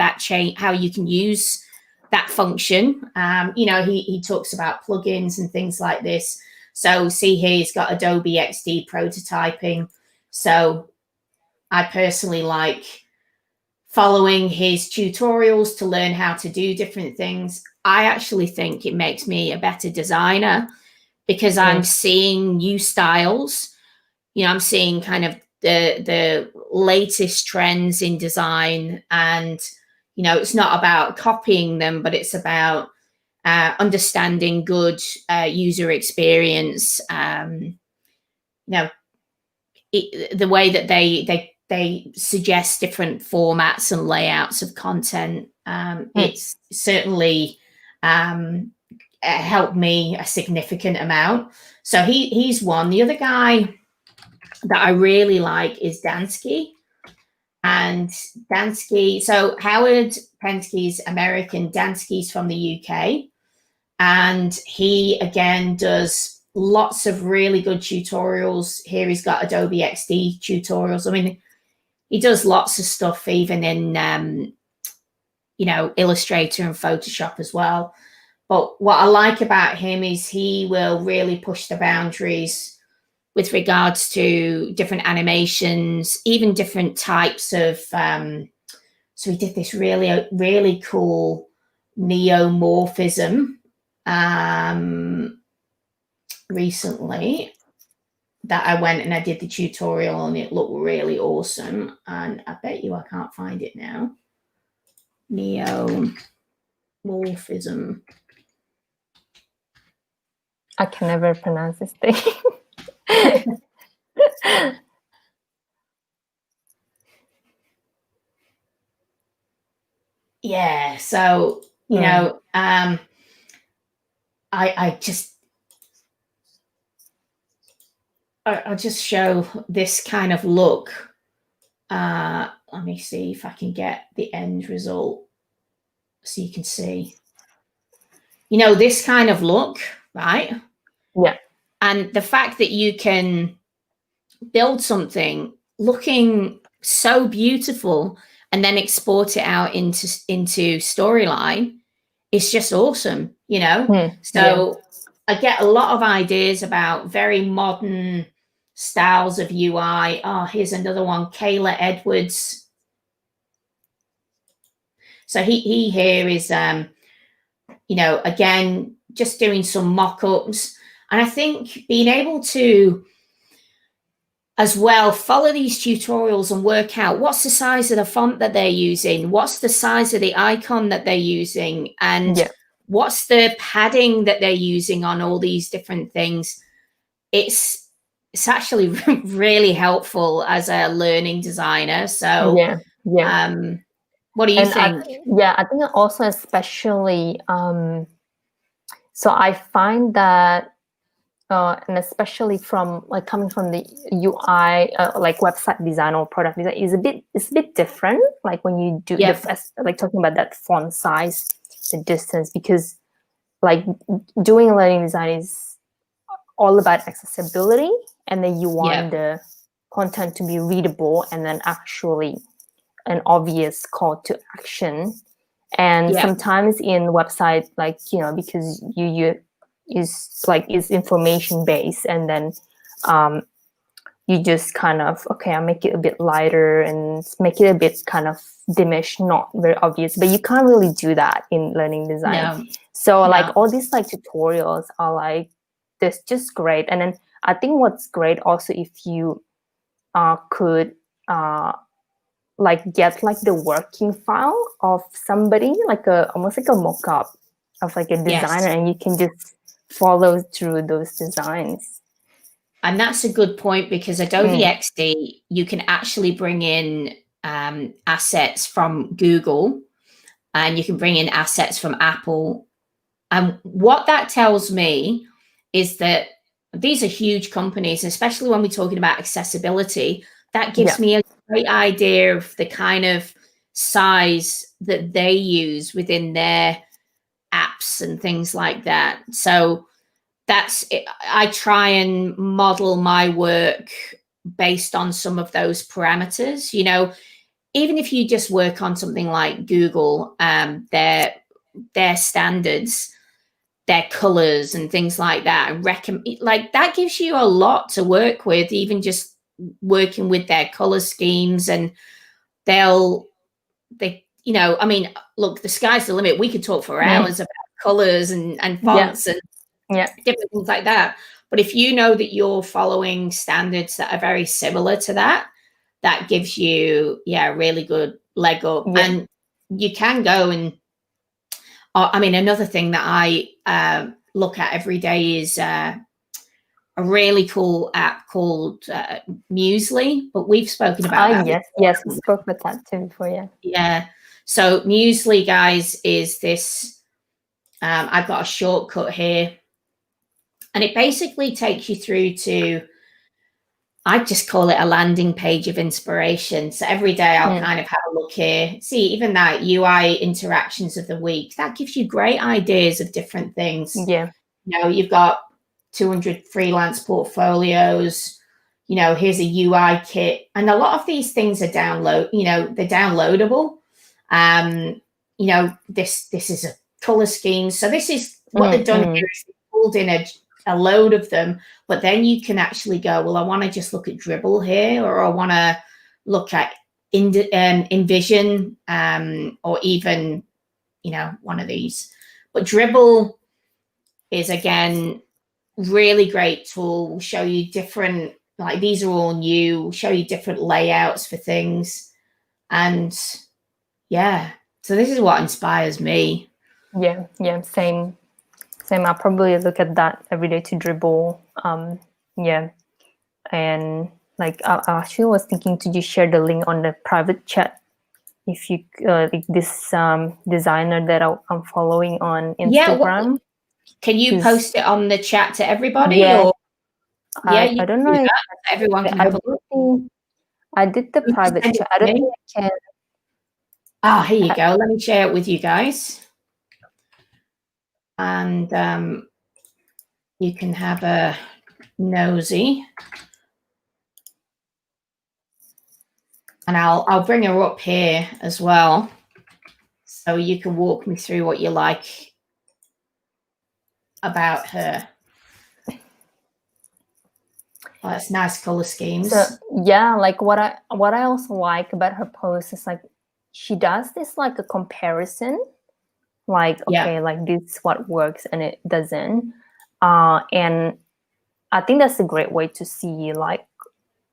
Speaker 1: you can use that function. He talks about plugins and things like this. So see here, he's got Adobe XD prototyping. So I personally like following his tutorials to learn how to do different things. I actually think it makes me a better designer because I'm seeing new styles. I'm seeing kind of the latest trends in design, and it's not about copying them, but it's about understanding good user experience. The way that they suggest different formats and layouts of content. It's certainly helped me a significant amount. So he's one. The other guy that I really like is Dansky. And Dansky, so Howard Penske's American, Dansky's from the UK. And he, again, does lots of really good tutorials. Here he's got Adobe XD tutorials. I mean, he does lots of stuff, even in, Illustrator and Photoshop as well. But what I like about him is he will really push the boundaries with regards to different animations, even different types of. So he did this really, really cool neomorphism recently that I went and I did the tutorial, and it looked really awesome. And I bet you I can't find it now. Neomorphism.
Speaker 2: I can never pronounce this thing.
Speaker 1: Yeah, so I I'll just show this kind of look. Let me see if I can get the end result so you can see. This kind of look, right?
Speaker 2: Yeah.
Speaker 1: And the fact that you can build something looking so beautiful and then export it out into Storyline is just awesome, So I get a lot of ideas about very modern styles of UI. Oh, here's another one, Kayla Edwards. So he here is, again, just doing some mock-ups. And I think being able to, as well, follow these tutorials and work out what's the size of the font that they're using, what's the size of the icon that they're using, and what's the padding that they're using on all these different things. It's actually really helpful as a learning designer. So what do you think?
Speaker 2: I think also, especially so I find that and especially from coming from the UI, like website design or product design, it's a bit different. Like when you do like talking about that font size, the distance, because like doing learning design is all about accessibility, and then you want the content to be readable and then actually an obvious call to action. And sometimes in website, like because you is information based, and then you just kind of, okay, I'll make it a bit lighter and make it a bit kind of diminished, not very obvious, but you can't really do that in learning design.
Speaker 1: No.
Speaker 2: So
Speaker 1: No.
Speaker 2: like all these like tutorials are like, this just great. And then I think what's great also, if you could like get like the working file of somebody, like almost like a mock-up of like a designer,
Speaker 1: Yes.
Speaker 2: and you can just follow through those designs.
Speaker 1: And that's a good point, because Adobe XD, you can actually bring in assets from Google, and you can bring in assets from Apple. And what that tells me is that these are huge companies, especially when we're talking about accessibility. That gives me a great idea of the kind of size that they use within their apps and things like that. So that's it. I try and model my work based on some of those parameters. You know, even if you just work on something like Google, their standards, their colors and things like that, and like that gives you a lot to work with, even just working with their color schemes. And you know, I mean, look, the sky's the limit. We could talk for hours about colors and fonts and different things like that. But if you know that you're following standards that are very similar to that, that gives you, a really good leg up. And you can go and, I mean, another thing that I look at every day is a really cool app called Musely, but we've spoken about that.
Speaker 2: Yes, we spoke about that too before,
Speaker 1: Yeah. So Musely, guys, is this, I've got a shortcut here, and it basically takes you through to, I just call it a landing page of inspiration. So every day I'll kind of have a look here. See, even that UI interactions of the week, that gives you great ideas of different things.
Speaker 2: Yeah.
Speaker 1: You know, you've got 200 freelance portfolios. You know, here's a UI kit. And a lot of these things are they're downloadable. You know, this is a color scheme. So this is what they've done here is they've pulled in a load of them, but then you can actually go, well, I want to just look at Dribble here, or I want to look at InVision, or even, you know, one of these. But Dribble is, again, really great tool. Will show you different, like these are all new, will show you different layouts for things. And so this is what inspires me.
Speaker 2: Yeah, same. I'll probably look at that every day to Dribble. And like I actually was thinking to just share the link on the private chat. If you like this designer that I'm following on Instagram.
Speaker 1: Can you post it on the chat to everybody?
Speaker 2: Yeah.
Speaker 1: Or
Speaker 2: I don't know if
Speaker 1: everyone can have a look.
Speaker 2: I did the private chat. I don't think I can.
Speaker 1: Ah, here you go. Let me share it with you guys. And you can have a nosy. And I'll bring her up here as well, so you can walk me through what you like about her. Oh, that's nice color schemes.
Speaker 2: So yeah, like what I also like about her post is like she does this like a comparison, like okay, like this is what works and it doesn't, and I think that's a great way to see, like,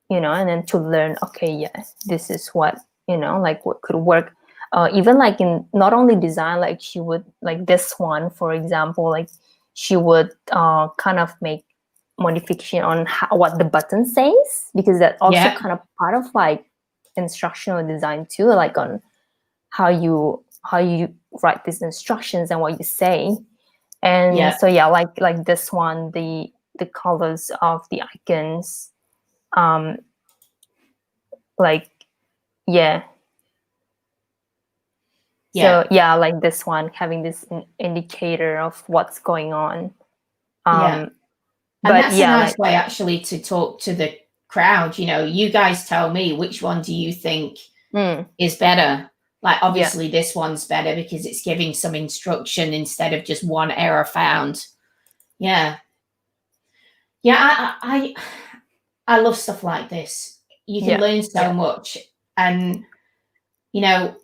Speaker 2: you know, and then to learn, okay, yes, this is what, you know, like what could work. Even like in not only design, like she would, like this one, for example, like she would kind of make modification on what the button says, because that also kind of part of like instructional design too, like on how you write these instructions and what you say. And so like this one, the colors of the icons, like so like this one having this indicator of what's going on.
Speaker 1: And that's a nice way actually to talk to the crowd. You know, you guys tell me, which one do you think is better? Like, obviously this one's better because it's giving some instruction instead of just one error found. I I love stuff like this. You can learn so much. And, you know,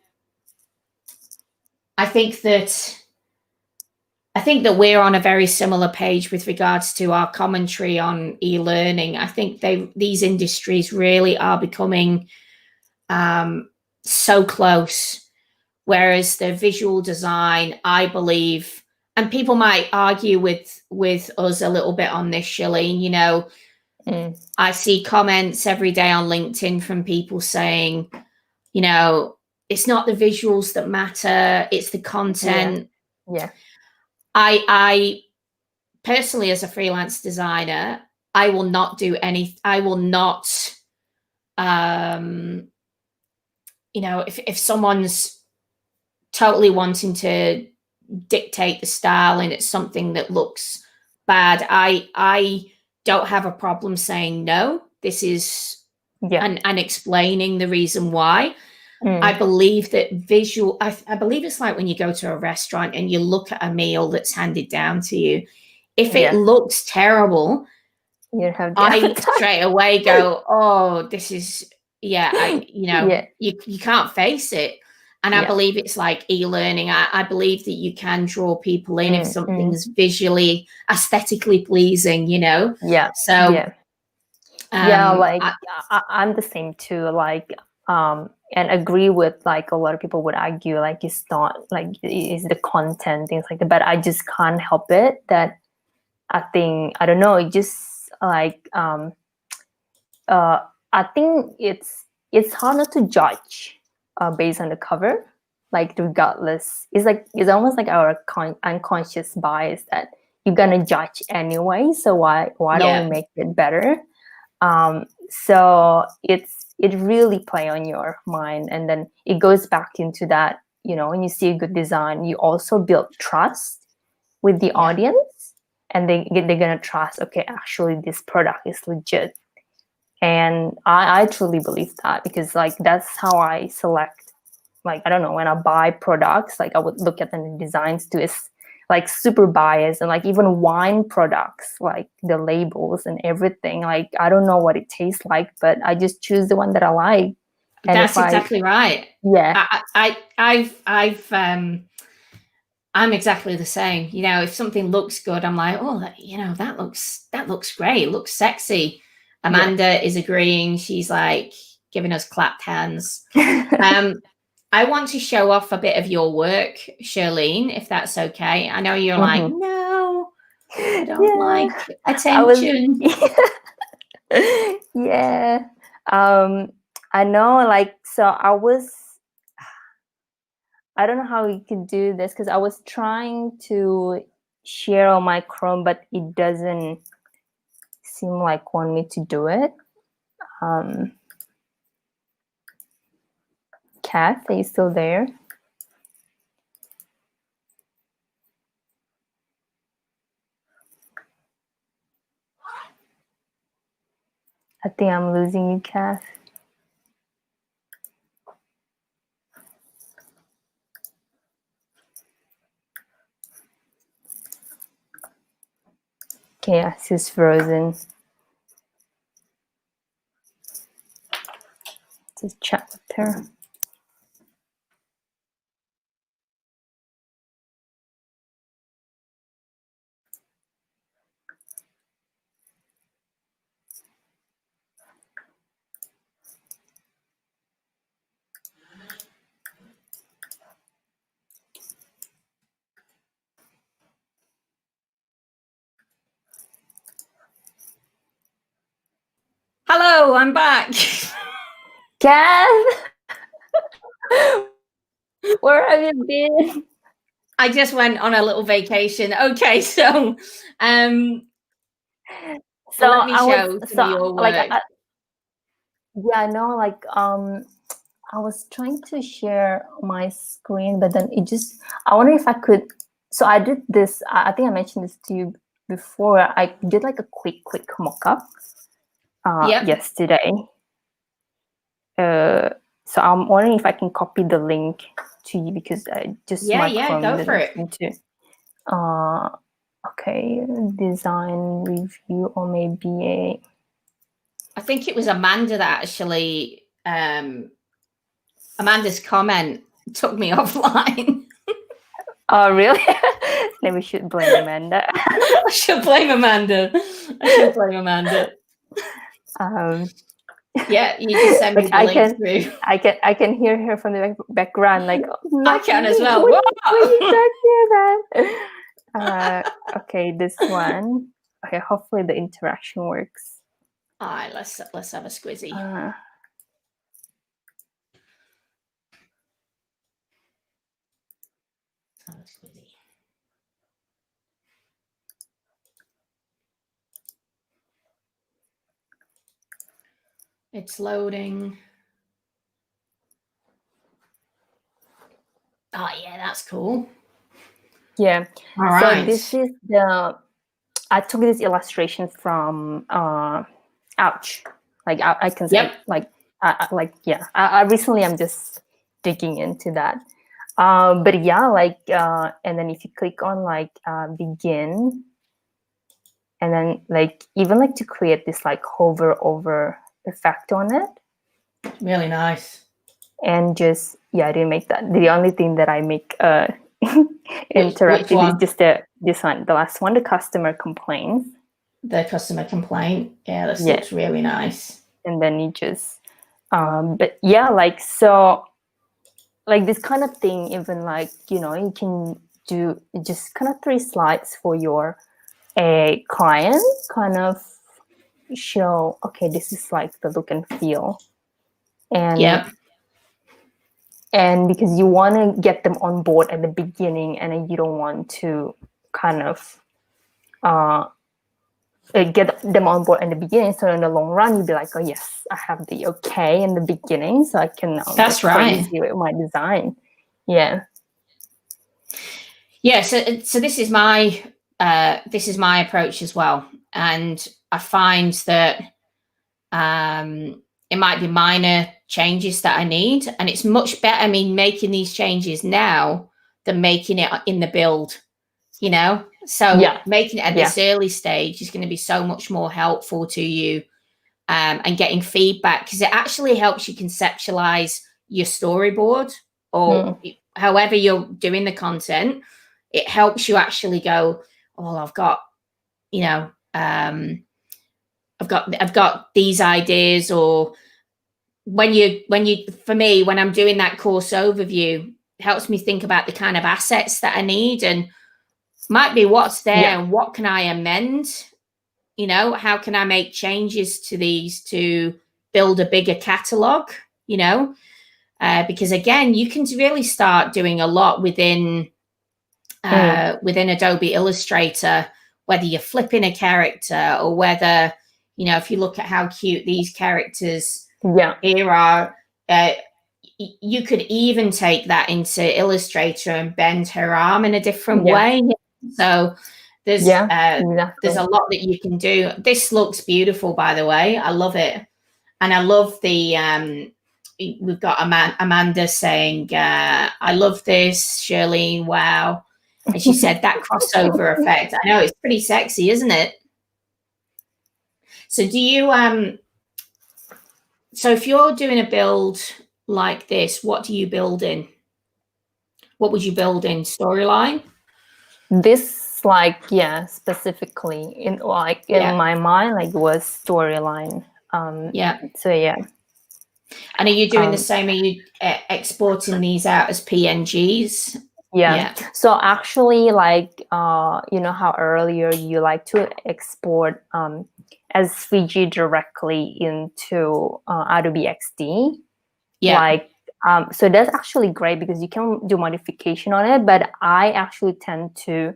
Speaker 1: I think that we're on a very similar page with regards to our commentary on e-learning. I think these industries really are becoming so close. Whereas the visual design, I believe, and people might argue with us a little bit on this, Shirleen, you know, I see comments every day on LinkedIn from people saying, you know, it's not the visuals that matter, it's the content.
Speaker 2: Yeah.
Speaker 1: I personally, as a freelance designer, I will not, you know, if someone's totally wanting to dictate the style and it's something that looks bad, I don't have a problem saying no, this is, and explaining the reason why. I believe that visual, I believe it's like when you go to a restaurant and you look at a meal that's handed down to you. If it looks terrible, I straight away go, oh, this is, you know, you can't face it. And I believe it's like e-learning. I believe that you can draw people in if something's visually, aesthetically pleasing, you know? So,
Speaker 2: like I'm the same too. Like, and agree with like a lot of people would argue like it's not like it's the content, things like that. But I just can't help it that I think, I don't know, it just like I think it's hard not to judge based on the cover, like regardless. It's almost like our unconscious bias that you're gonna judge anyway. So why don't we make it better? So it really play on your mind, and then it goes back into that, you know, when you see a good design, you also build trust with the audience, and they're gonna trust, okay, actually this product is legit. And I truly believe that, because like that's how I select, like, I don't know, when I buy products, like I would look at the designs too. It's like super biased. And like even wine products, like the labels and everything, like I don't know what it tastes like, but I just choose the one that I like.
Speaker 1: And that's exactly right.
Speaker 2: Yeah.
Speaker 1: I'm exactly the same. You know, if something looks good, I'm like, oh, you know, that looks great. It looks sexy. Amanda is agreeing. She's like giving us clapped hands. I want to show off a bit of your work, Shirleen, if that's okay. I know you're like, no, I don't like attention.
Speaker 2: I know, like, so I don't know how you could do this, because I was trying to share on my Chrome, but it doesn't seem like want me to do it. Cath, are you still there? I think I'm losing you, Cath. Okay, yeah, she's frozen. Just chat with her.
Speaker 1: Hello, I'm back.
Speaker 2: Cath, where have you been?
Speaker 1: I just went on a little vacation. Okay, so let me show some of your work.
Speaker 2: Like, I know, like I was trying to share my screen, but then it just, I wonder if I could. So I did this, I think I mentioned this to you before. I did like a quick mock-up yesterday. So I'm wondering if I can copy the link to you, because I just
Speaker 1: my Chrome go for it.
Speaker 2: Okay, design review, or maybe
Speaker 1: I think it was Amanda that actually, Amanda's comment took me offline.
Speaker 2: Oh, really? Then we should blame Amanda.
Speaker 1: I should blame Amanda. Yeah, you just send me
Speaker 2: Like
Speaker 1: the link through.
Speaker 2: I can hear her from the background, like,
Speaker 1: I can as well.
Speaker 2: What are you talking about? Okay, this one. Okay, hopefully the interaction works.
Speaker 1: All right, let's have a squizzy. It's loading. Oh yeah, that's cool.
Speaker 2: Yeah.
Speaker 1: All right.
Speaker 2: So this is I took this illustration from Ouch. Like I can say,
Speaker 1: yep.
Speaker 2: I recently I'm just digging into that. But yeah, like and then if you click on like begin, and then like even like to create this like hover over effect on it.
Speaker 1: Really nice.
Speaker 2: And just I didn't make that. The only thing that I make interactive is just this one, the last one, the customer complaints.
Speaker 1: The customer complaint. Yeah, this looks really nice.
Speaker 2: And then you just but yeah, like so like this kind of thing, even like, you know, you can do just kind of 3 slides for your a client, kind of show, okay, this is like the look and feel. And and because you want to get them on board at the beginning, and you don't want to kind of get them on board in the beginning, so in the long run you'll be like, oh yes, I have the okay in the beginning, so I can now
Speaker 1: that's right
Speaker 2: with my design. Yeah.
Speaker 1: So this is my approach as well, and I find that it might be minor changes that I need, and it's much better me making these changes now than making it in the build, you know. So making it at this early stage is going to be so much more helpful to you, and getting feedback, because it actually helps you conceptualize your storyboard, or however you're doing the content. It helps you actually go, oh, I've got, you know, I've got these ideas. Or when I'm doing that course overview, it helps me think about the kind of assets that I need, and might be what's there and what can I amend, you know, how can I make changes to these to build a bigger catalog, you know, because again, you can really start doing a lot within Adobe Illustrator, whether you're flipping a character, or whether, you know, if you look at how cute these characters here are, you could even take that into Illustrator and bend her arm in a different way. So there's a lot that you can do. This looks beautiful, by the way. I love it. And I love the we've got Amanda saying, I love this, Shirleen, wow. And she said that crossover effect. I know, it's pretty sexy, isn't it? So do you so if you're doing a build like this, what do you build in? What would you build in? Storyline?
Speaker 2: This, like, specifically in like in my mind, like, was storyline. So
Speaker 1: and are you doing the same? Are you exporting these out as PNGs?
Speaker 2: So actually, like, you know how earlier you like to export as SVG directly into Adobe XD? Like, so that's actually great because you can do modification on it, but I actually tend to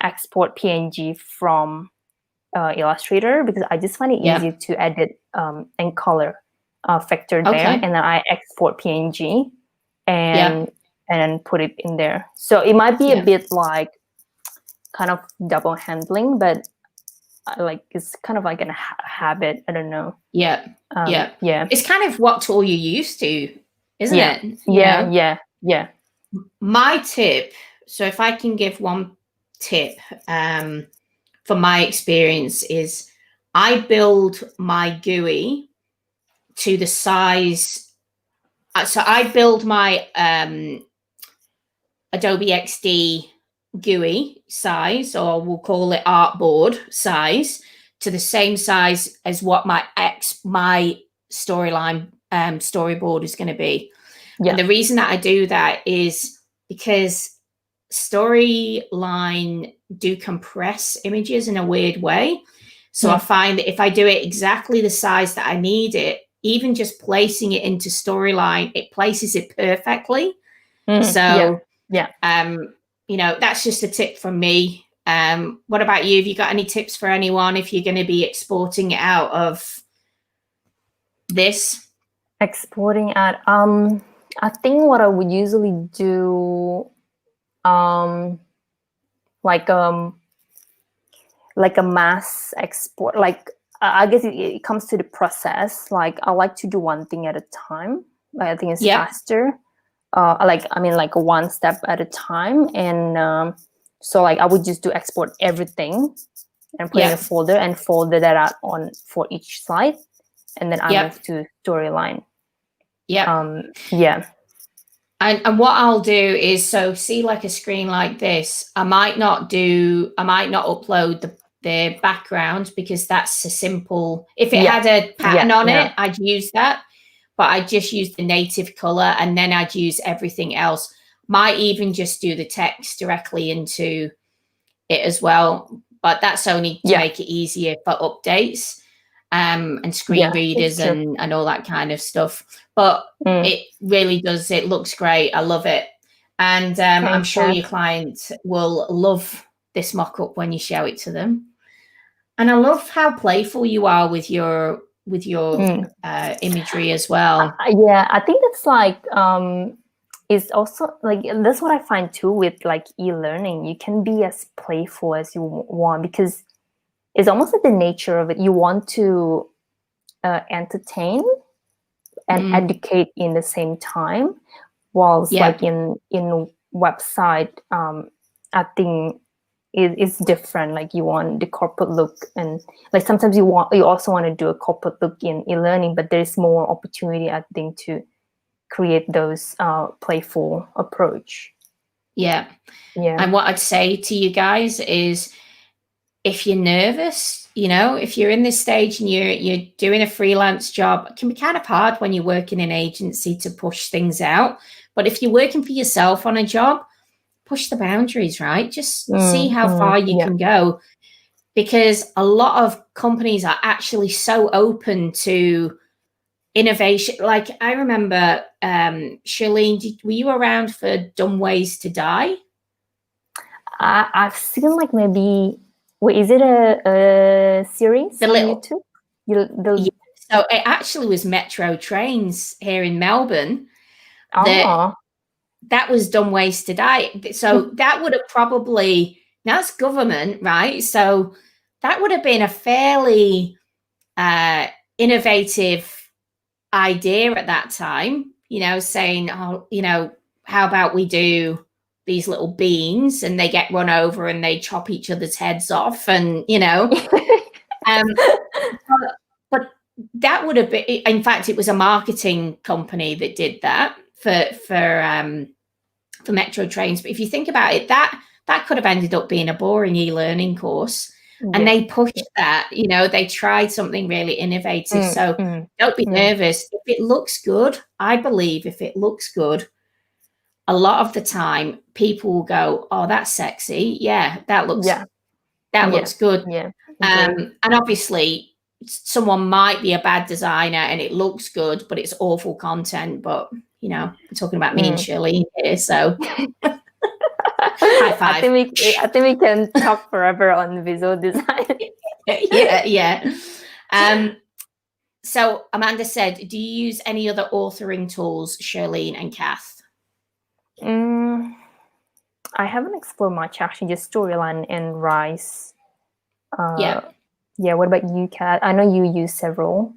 Speaker 2: export PNG from Illustrator because I just find it easy to edit and color factor there, and then I export PNG and then put it in there. So it might be a bit like kind of double handling, but like it's kind of like a habit. I don't know.
Speaker 1: It's kind of what tool you're used to, isn't it?
Speaker 2: Yeah.
Speaker 1: My tip, so if I can give one tip from my experience, is I build my GUI to the size. So I build my Adobe XD GUI size, or we'll call it artboard size, to the same size as what my storyline storyboard is going to be. Yeah. And the reason that I do that is because storyline do compress images in a weird way. So I find that if I do it exactly the size that I need it, even just placing it into storyline, it places it perfectly. So you know, that's just a tip from me. What about you? Have you got any tips for anyone if you're going to be exporting it out of this?
Speaker 2: Exporting out, I think what I would usually do, like a mass export, like I guess it comes to the process. Like I like to do one thing at a time. Like I think it's faster. Like one step at a time. And so like I would just do export everything and put in a folder and folder that out on for each slide. And then I move to storyline. And
Speaker 1: what I'll do is, so see like a screen like this, I might not upload the background because that's a simple, if it had a pattern on it, I'd use that, but I just use the native color and then I'd use everything else. Might even just do the text directly into it as well, but that's only to make it easier for updates and screen readers and all that kind of stuff. But it really does, it looks great. I love it. And I'm sure your clients will love this mock-up when you show it to them. And I love how playful you are with your imagery as well.
Speaker 2: I think that's like it's also like, that's what I find too with like e-learning. You can be as playful as you want because it's almost like the nature of it. You want to entertain and educate in the same time, whilst like in website, I think it's different. Like you want the corporate look, and like sometimes you also want to do a corporate look in e-learning, but there's more opportunity, I think, to create those playful approach.
Speaker 1: And what I'd say to you guys is, if you're nervous, you know, if you're in this stage and you're doing a freelance job, it can be kind of hard when you're working in an agency to push things out. But if you're working for yourself on a job, push the boundaries, right? Just see how far you can go, because a lot of companies are actually so open to innovation. Like I remember, Shirleen, were you around for Dumb Ways to Die?
Speaker 2: I've seen like maybe, wait, is it a series on YouTube?
Speaker 1: So it actually was Metro Trains here in Melbourne. That was Dumb Ways to Die. So that would have probably, now it's government, right? So that would have been a fairly innovative idea at that time, you know, saying, oh, you know, how about we do these little beans and they get run over and they chop each other's heads off, and, you know, but that would have been, in fact, it was a marketing company that did that for Metro Trains. But if you think about it, that could have ended up being a boring e-learning course. And they pushed that, you know, they tried something really innovative. So don't be nervous. If it looks good, I believe if it looks good, a lot of the time people will go, oh, that's sexy. Yeah, that looks good. And obviously someone might be a bad designer and it looks good, but it's awful content. But, you know, we're talking about me and Shirleen here, so high five.
Speaker 2: I think we can talk forever on visual design.
Speaker 1: So Amanda said, do you use any other authoring tools, Shirleen and Cath?
Speaker 2: I haven't explored much, actually, just Storyline and Rise. What about you, Cath? I know you use several.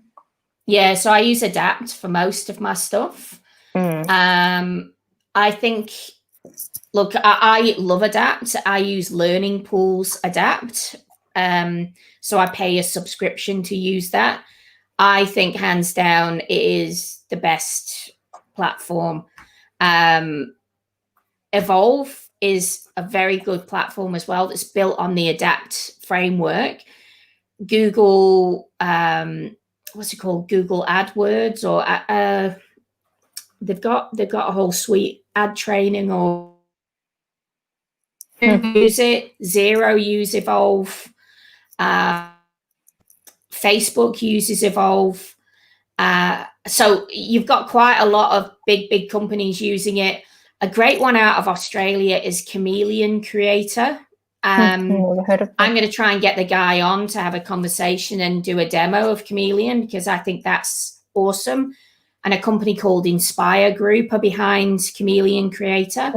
Speaker 1: Yeah, so I use Adapt for most of my stuff. I think, look, I love Adapt. I use Learning Pools Adapt. So I pay a subscription to use that. I think hands down it is the best platform. Evolve is a very good platform as well that's built on the Adapt framework. Google, what's it called? Google AdWords, or they've got a whole suite, ad training, or use it. Zero use Evolve. Facebook uses Evolve. So you've got quite a lot of big companies using it. A great one out of Australia is Chameleon Creator. I'm going to try and get the guy on to have a conversation and do a demo of Chameleon, because I think that's awesome. And a company called Inspire Group are behind Chameleon Creator.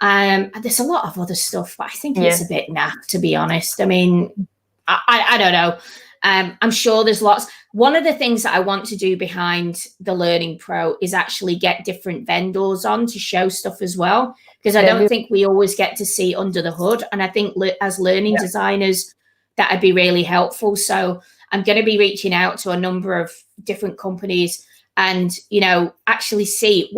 Speaker 1: There's a lot of other stuff, but I think it's a bit naff, to be honest. I mean, I don't know. I'm sure there's lots. One of the things that I want to do behind the Learning Pro is actually get different vendors on to show stuff as well, because I don't think we always get to see under the hood. And I think as learning designers, that would be really helpful. So I'm going to be reaching out to a number of different companies and, you know, actually see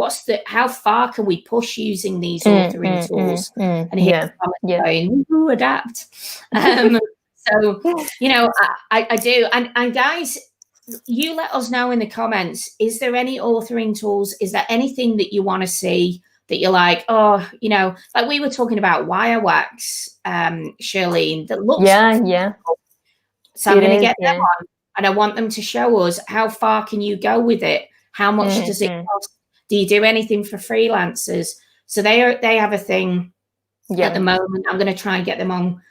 Speaker 1: how far can we push using these authoring tools. And hear going, adapt. So, you know, I do. And guys, you let us know in the comments, is there any authoring tools? Is there anything that you want to see that you're like, oh, you know, like we were talking about Wirewax, Shirleen, that looks cool. So I'm going to get them on, and I want them to show us how far can you go with it? How much does it cost? Do you do anything for freelancers? So they have a thing at the moment. I'm going to try and get them on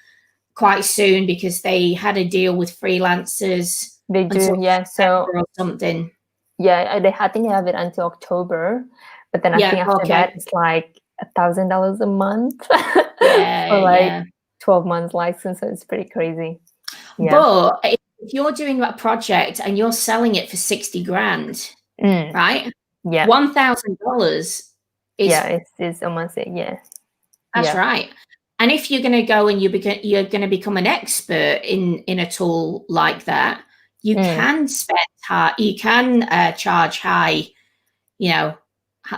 Speaker 1: quite soon, because they had a deal with freelancers.
Speaker 2: They do, so
Speaker 1: or something.
Speaker 2: I think they have it until October, but then I think after that it's like $1,000 a month for like 12 months license. So it's pretty crazy.
Speaker 1: But if you're doing a project and you're selling it for 60 grand, right? $1,000 is
Speaker 2: it's almost
Speaker 1: that's right. And if you're going to go and you're going to become an expert in a tool like that, you can spend high, you can charge high, you know,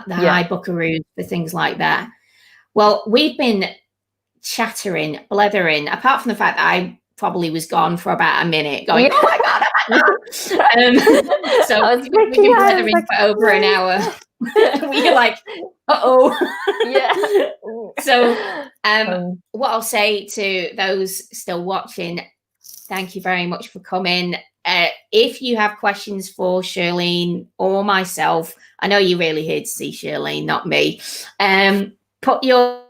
Speaker 1: the high buckaroos for things like that. Well, we've been blethering, apart from the fact that I probably was gone for about a minute going, oh my God. So we've been blethering for over an hour. We're like, So what I'll say to those still watching, thank you very much for coming. If you have questions for Shirleen or myself, I know you're really here to see Shirleen, not me. Put your...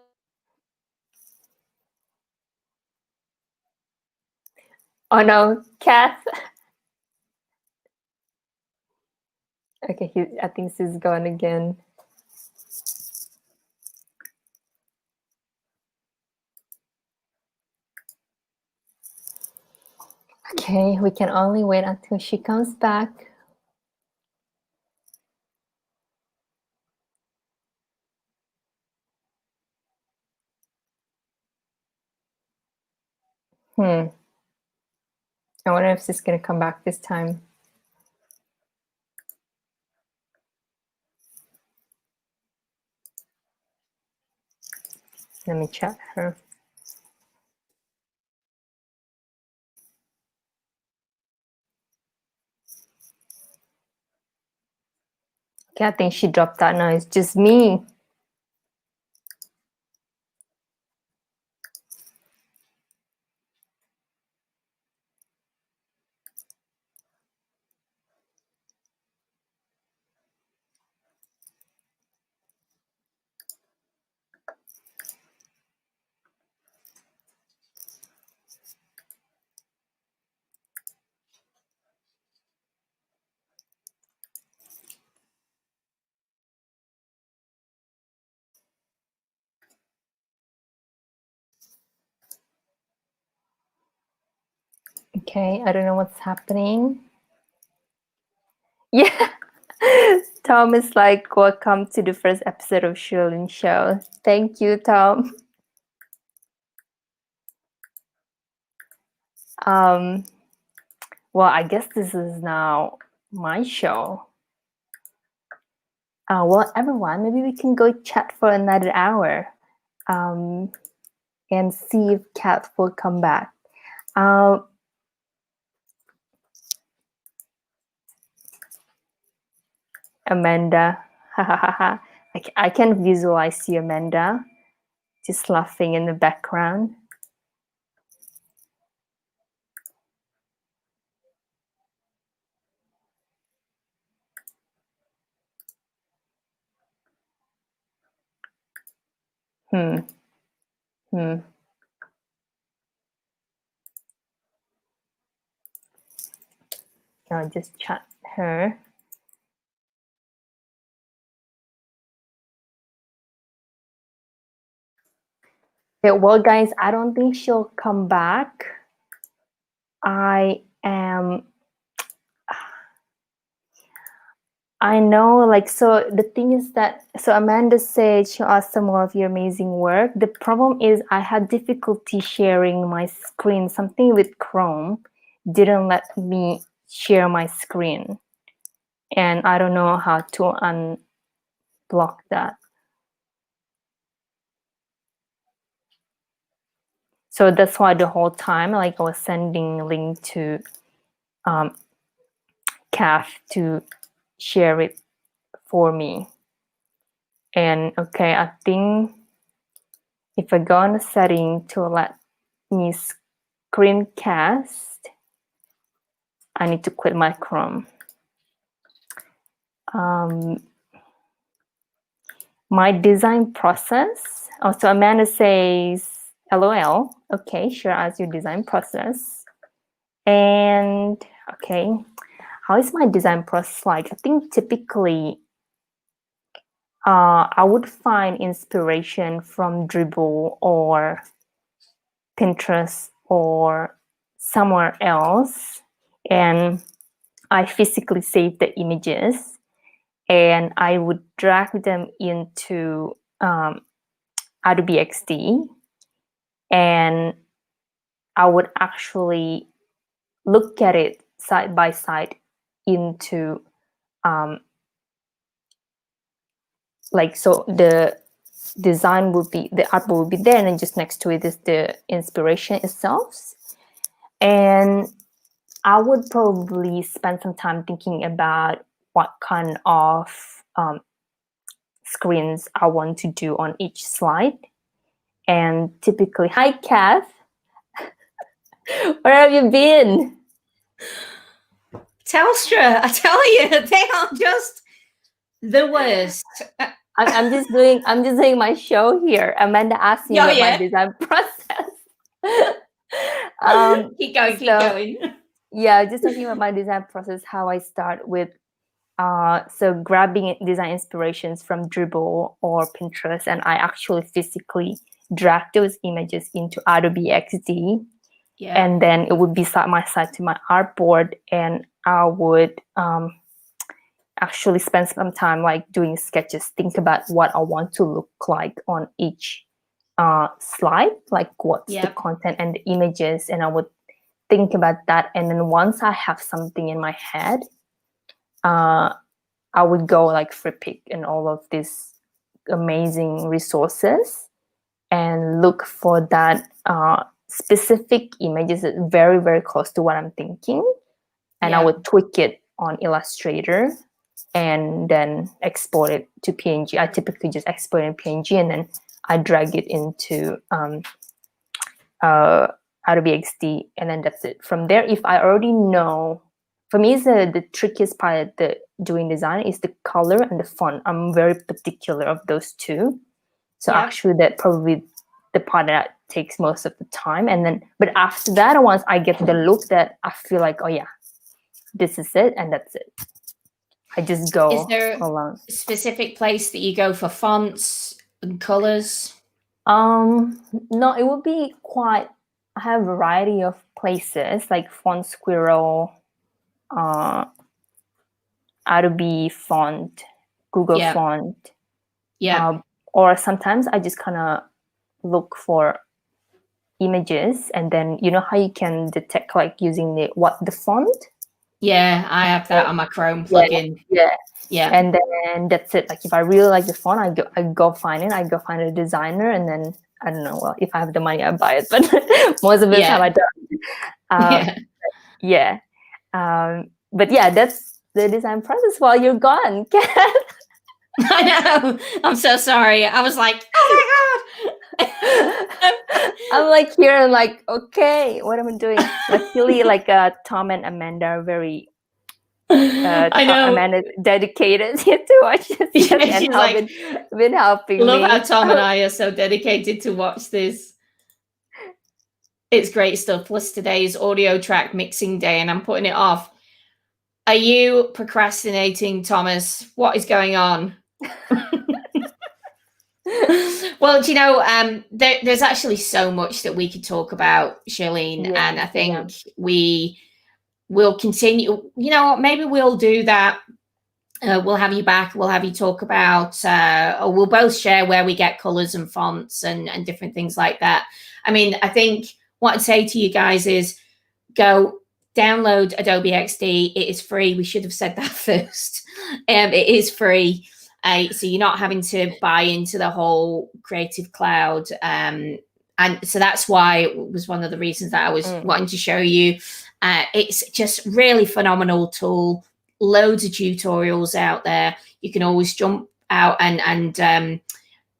Speaker 2: Oh no, Cath. Okay, I think she's gone again. Okay, we can only wait until she comes back. I wonder if she's gonna come back this time. Let me chat her. Okay, I think she dropped out now. It's just me. Okay, I don't know what's happening. Yeah, Tom is like, welcome to the first episode of Shirleen Show. Thank you, Tom. Well, I guess this is now my show. Well, everyone, maybe we can go chat for another hour and see if Cath will come back. Amanda, I can visualize you, Amanda, just laughing in the background. I'll just chat her. Okay, well, guys, I don't think she'll come back. I know, like, so the thing is that, so Amanda said she asked some more of your amazing work. The problem is I had difficulty sharing my screen. Something with Chrome didn't let me share my screen. And I don't know how to unblock that. So that's why the whole time, like, I was sending a link to Cath to share it for me. And okay, I think if I go on the setting to let me screencast, I need to quit my Chrome. My design process. Oh, so Amanda says, LOL. Okay, sure, as your design process. And okay, how is my design process like? I think typically I would find inspiration from Dribbble or Pinterest or somewhere else, and I physically save the images and I would drag them into Adobe XD, and I would actually look at it side by side into like, so the design will be, the artboard will be there, and then just next to it is the inspiration itself. And I would probably spend some time thinking about what kind of screens I want to do on each slide. And typically, hi Cath, where have you been?
Speaker 1: Telstra, I tell you, they are just the worst.
Speaker 2: I'm just doing my show here. Amanda asked me about my design process.
Speaker 1: Keep going.
Speaker 2: Yeah, just talking about my design process, how I start with so grabbing design inspirations from Dribbble or Pinterest, and I actually physically drag those images into Adobe XD. Yeah. And then it would be side by side to my artboard, and I would actually spend some time like doing sketches, think about what I want to look like on each slide, like what's the content and the images, and I would think about that. And then once I have something in my head, I would go like free pick in all of these amazing resources and look for that specific images that very, very close to what I'm thinking. And I would tweak it on Illustrator and then export it to PNG. I typically just export it in PNG and then I drag it into Adobe XD, and then that's it. From there, if I already know, for me, the trickiest part of doing design is the color and the font. I'm very particular of those two. So actually that probably the part that takes most of the time. And then, but after that, once I get the look that I feel like, oh yeah, this is it, and that's it. I just go along. Is there a
Speaker 1: specific place that you go for fonts and colors?
Speaker 2: No, it would be quite, I have a variety of places like Font Squirrel, Adobe Font, Google Font. Yeah. Or sometimes I just kind of look for images, and then you know how you can detect like using the font.
Speaker 1: Yeah, I have that on my Chrome plugin. Yeah.
Speaker 2: And then that's it. Like if I really like the font, I go find it. I go find a designer, and then I don't know. Well, if I have the money, I buy it. But most of the time, I don't. But yeah, that's the design process while you're gone.
Speaker 1: I know. I'm so sorry. I was like, oh my
Speaker 2: god. I'm like here and like, okay, what am I doing? Luckily, like Tom and Amanda are very.
Speaker 1: I know.
Speaker 2: Amanda's dedicated to watch this,
Speaker 1: yeah,
Speaker 2: and
Speaker 1: she's like,
Speaker 2: been helping
Speaker 1: me. I love
Speaker 2: me.
Speaker 1: how Tom and I are so dedicated to watch this. It's great stuff. Plus today's audio track mixing day, and I'm putting it off. Are you procrastinating, Thomas? What is going on? Well, do you know, there's actually so much that we could talk about, Shirleen, and I think we will continue. You know what? Maybe we'll do that. We'll have you back. We'll have you talk about, or we'll both share where we get colors and fonts and different things like that. I mean, I think what I'd say to you guys is go download Adobe XD. It is free. We should have said that first. It is free. So you're not having to buy into the whole Creative Cloud. And so that's why it was one of the reasons that I was wanting to show you. It's just really phenomenal tool. Loads of tutorials out there. You can always jump out and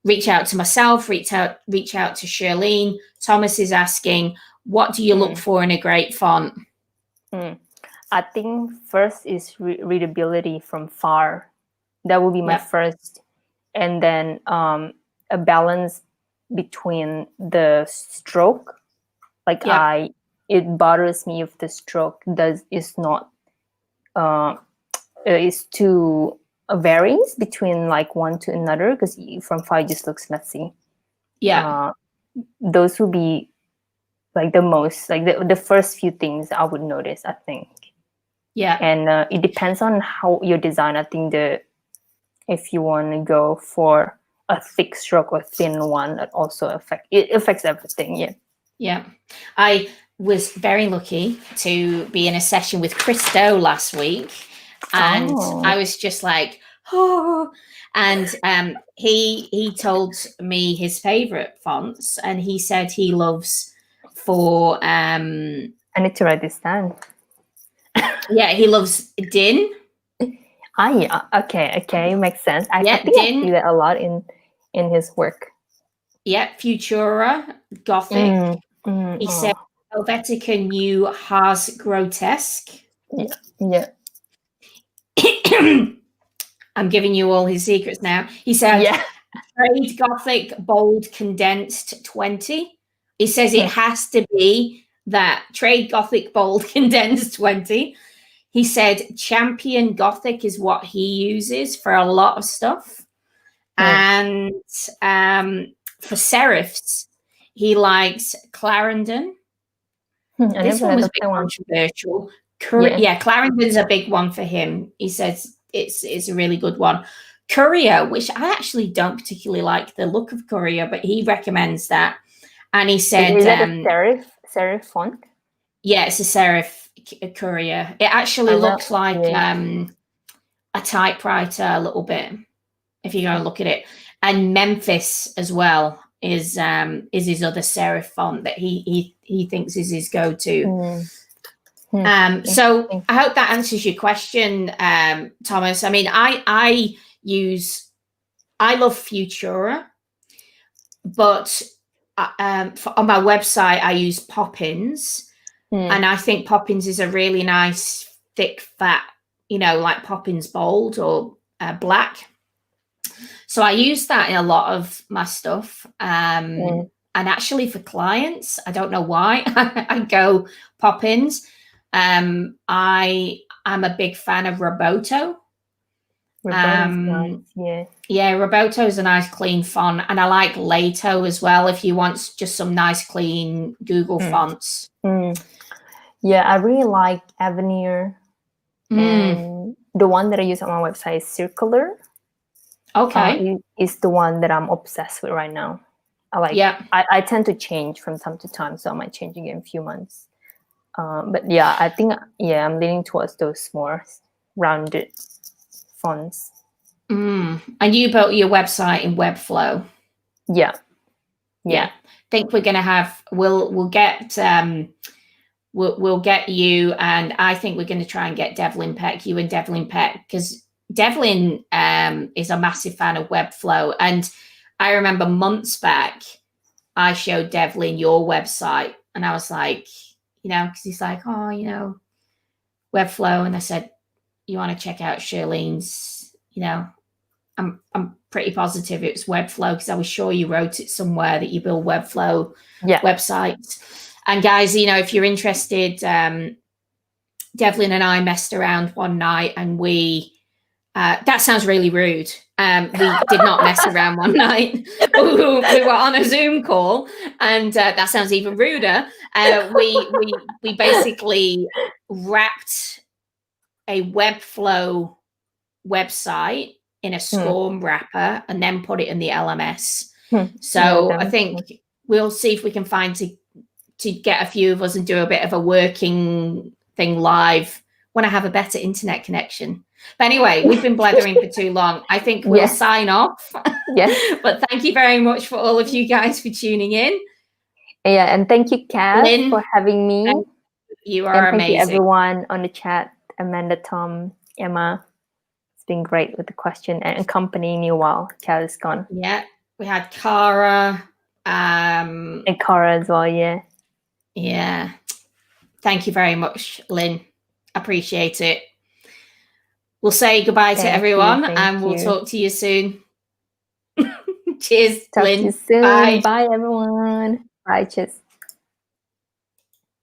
Speaker 1: reach out to myself, reach out to Shirleen. Thomas is asking, what do you look for in a great font?
Speaker 2: I think first is readability from far. That will be my first. And then a balance between the stroke. Like it bothers me if the stroke is not is too varies between like one to another, because from far it just looks messy. Those would be like the most, like the first few things I would notice, I think. And it depends on how your design. I think if you want to go for a thick stroke or thin one, that also affects everything.
Speaker 1: I was very lucky to be in a session with Christo last week, and I was just like, and he told me his favorite fonts, and he said he loves for
Speaker 2: I need to write this down.
Speaker 1: He loves Din.
Speaker 2: Okay, makes sense. I think I see that a lot in his work.
Speaker 1: Futura, Gothic. He said Helvetica New Haas Grotesque. I'm giving you all his secrets now. He said Trade Gothic Bold Condensed 20. He says it has to be that Trade Gothic Bold Condensed 20. He said Champion Gothic is what he uses for a lot of stuff. And for serifs, he likes Clarendon. This one was a bit controversial. Clarendon's a big one for him. He says it's a really good one. Courier, which I actually don't particularly like the look of Courier, but he recommends that. And he said,
Speaker 2: is that a serif font?
Speaker 1: Yeah, it's a serif Courier. It actually looks like a typewriter a little bit, if you go and look at it. And Memphis as well is his other serif font that he thinks is his go-to. So I hope that answers your question, Thomas. I mean, I love Futura, but on my website I use Poppins, and I think Poppins is a really nice thick fat, like Poppins Bold or black. So I use that in a lot of my stuff. And actually for clients, I don't know why I go Poppins. I'm a big fan of Roboto.
Speaker 2: Nice.
Speaker 1: Roboto is a nice clean font, and I like Lato as well if you want just some nice clean Google fonts.
Speaker 2: I really like Avenir, and the one that I use on my website is Circular.
Speaker 1: Okay,
Speaker 2: is the one that I'm obsessed with right now. I tend to change from time to time, so I might change again in a few months. But yeah, I think I'm leaning towards those more rounded fonts.
Speaker 1: And you built your website in Webflow.
Speaker 2: Yeah.
Speaker 1: I think we're going to have we'll get we'll get you, and I think we're going to try and get Devlin Peck, you and Devlin Peck, because Devlin is a massive fan of Webflow. And I remember months back, I showed Devlin your website, and I was like, because he's like, oh, Webflow. And I said, you want to check out Shirleen's, I'm pretty positive it was Webflow, because I was sure you wrote it somewhere that you build Webflow websites. And guys, if you're interested, Devlin and I messed around one night, and we that sounds really rude. We did not mess around one night. We were on a Zoom call, and that sounds even ruder. We basically wrapped a Webflow website in a SCORM wrapper and then put it in the LMS. So I think we'll see if we can find to get a few of us and do a bit of a working thing live when I have a better internet connection. But anyway, we've been blathering for too long. I think we'll sign off.
Speaker 2: Yes.
Speaker 1: But thank you very much for all of you guys for tuning in.
Speaker 2: Yeah, and thank you, Cath, for having me.
Speaker 1: You are amazing.
Speaker 2: Thank you, everyone on the chat. Amanda, Tom, Emma. It's been great with the question and accompanying you while Cath is gone.
Speaker 1: Yeah, we had Cara.
Speaker 2: And Cara as well,
Speaker 1: Yeah. Thank you very much, Lynn. Appreciate it. We'll say goodbye to everyone, and we'll talk to you soon. Cheers,
Speaker 2: Talk
Speaker 1: Lynn.
Speaker 2: to you soon.
Speaker 1: Bye.
Speaker 2: Bye, everyone. Bye, cheers.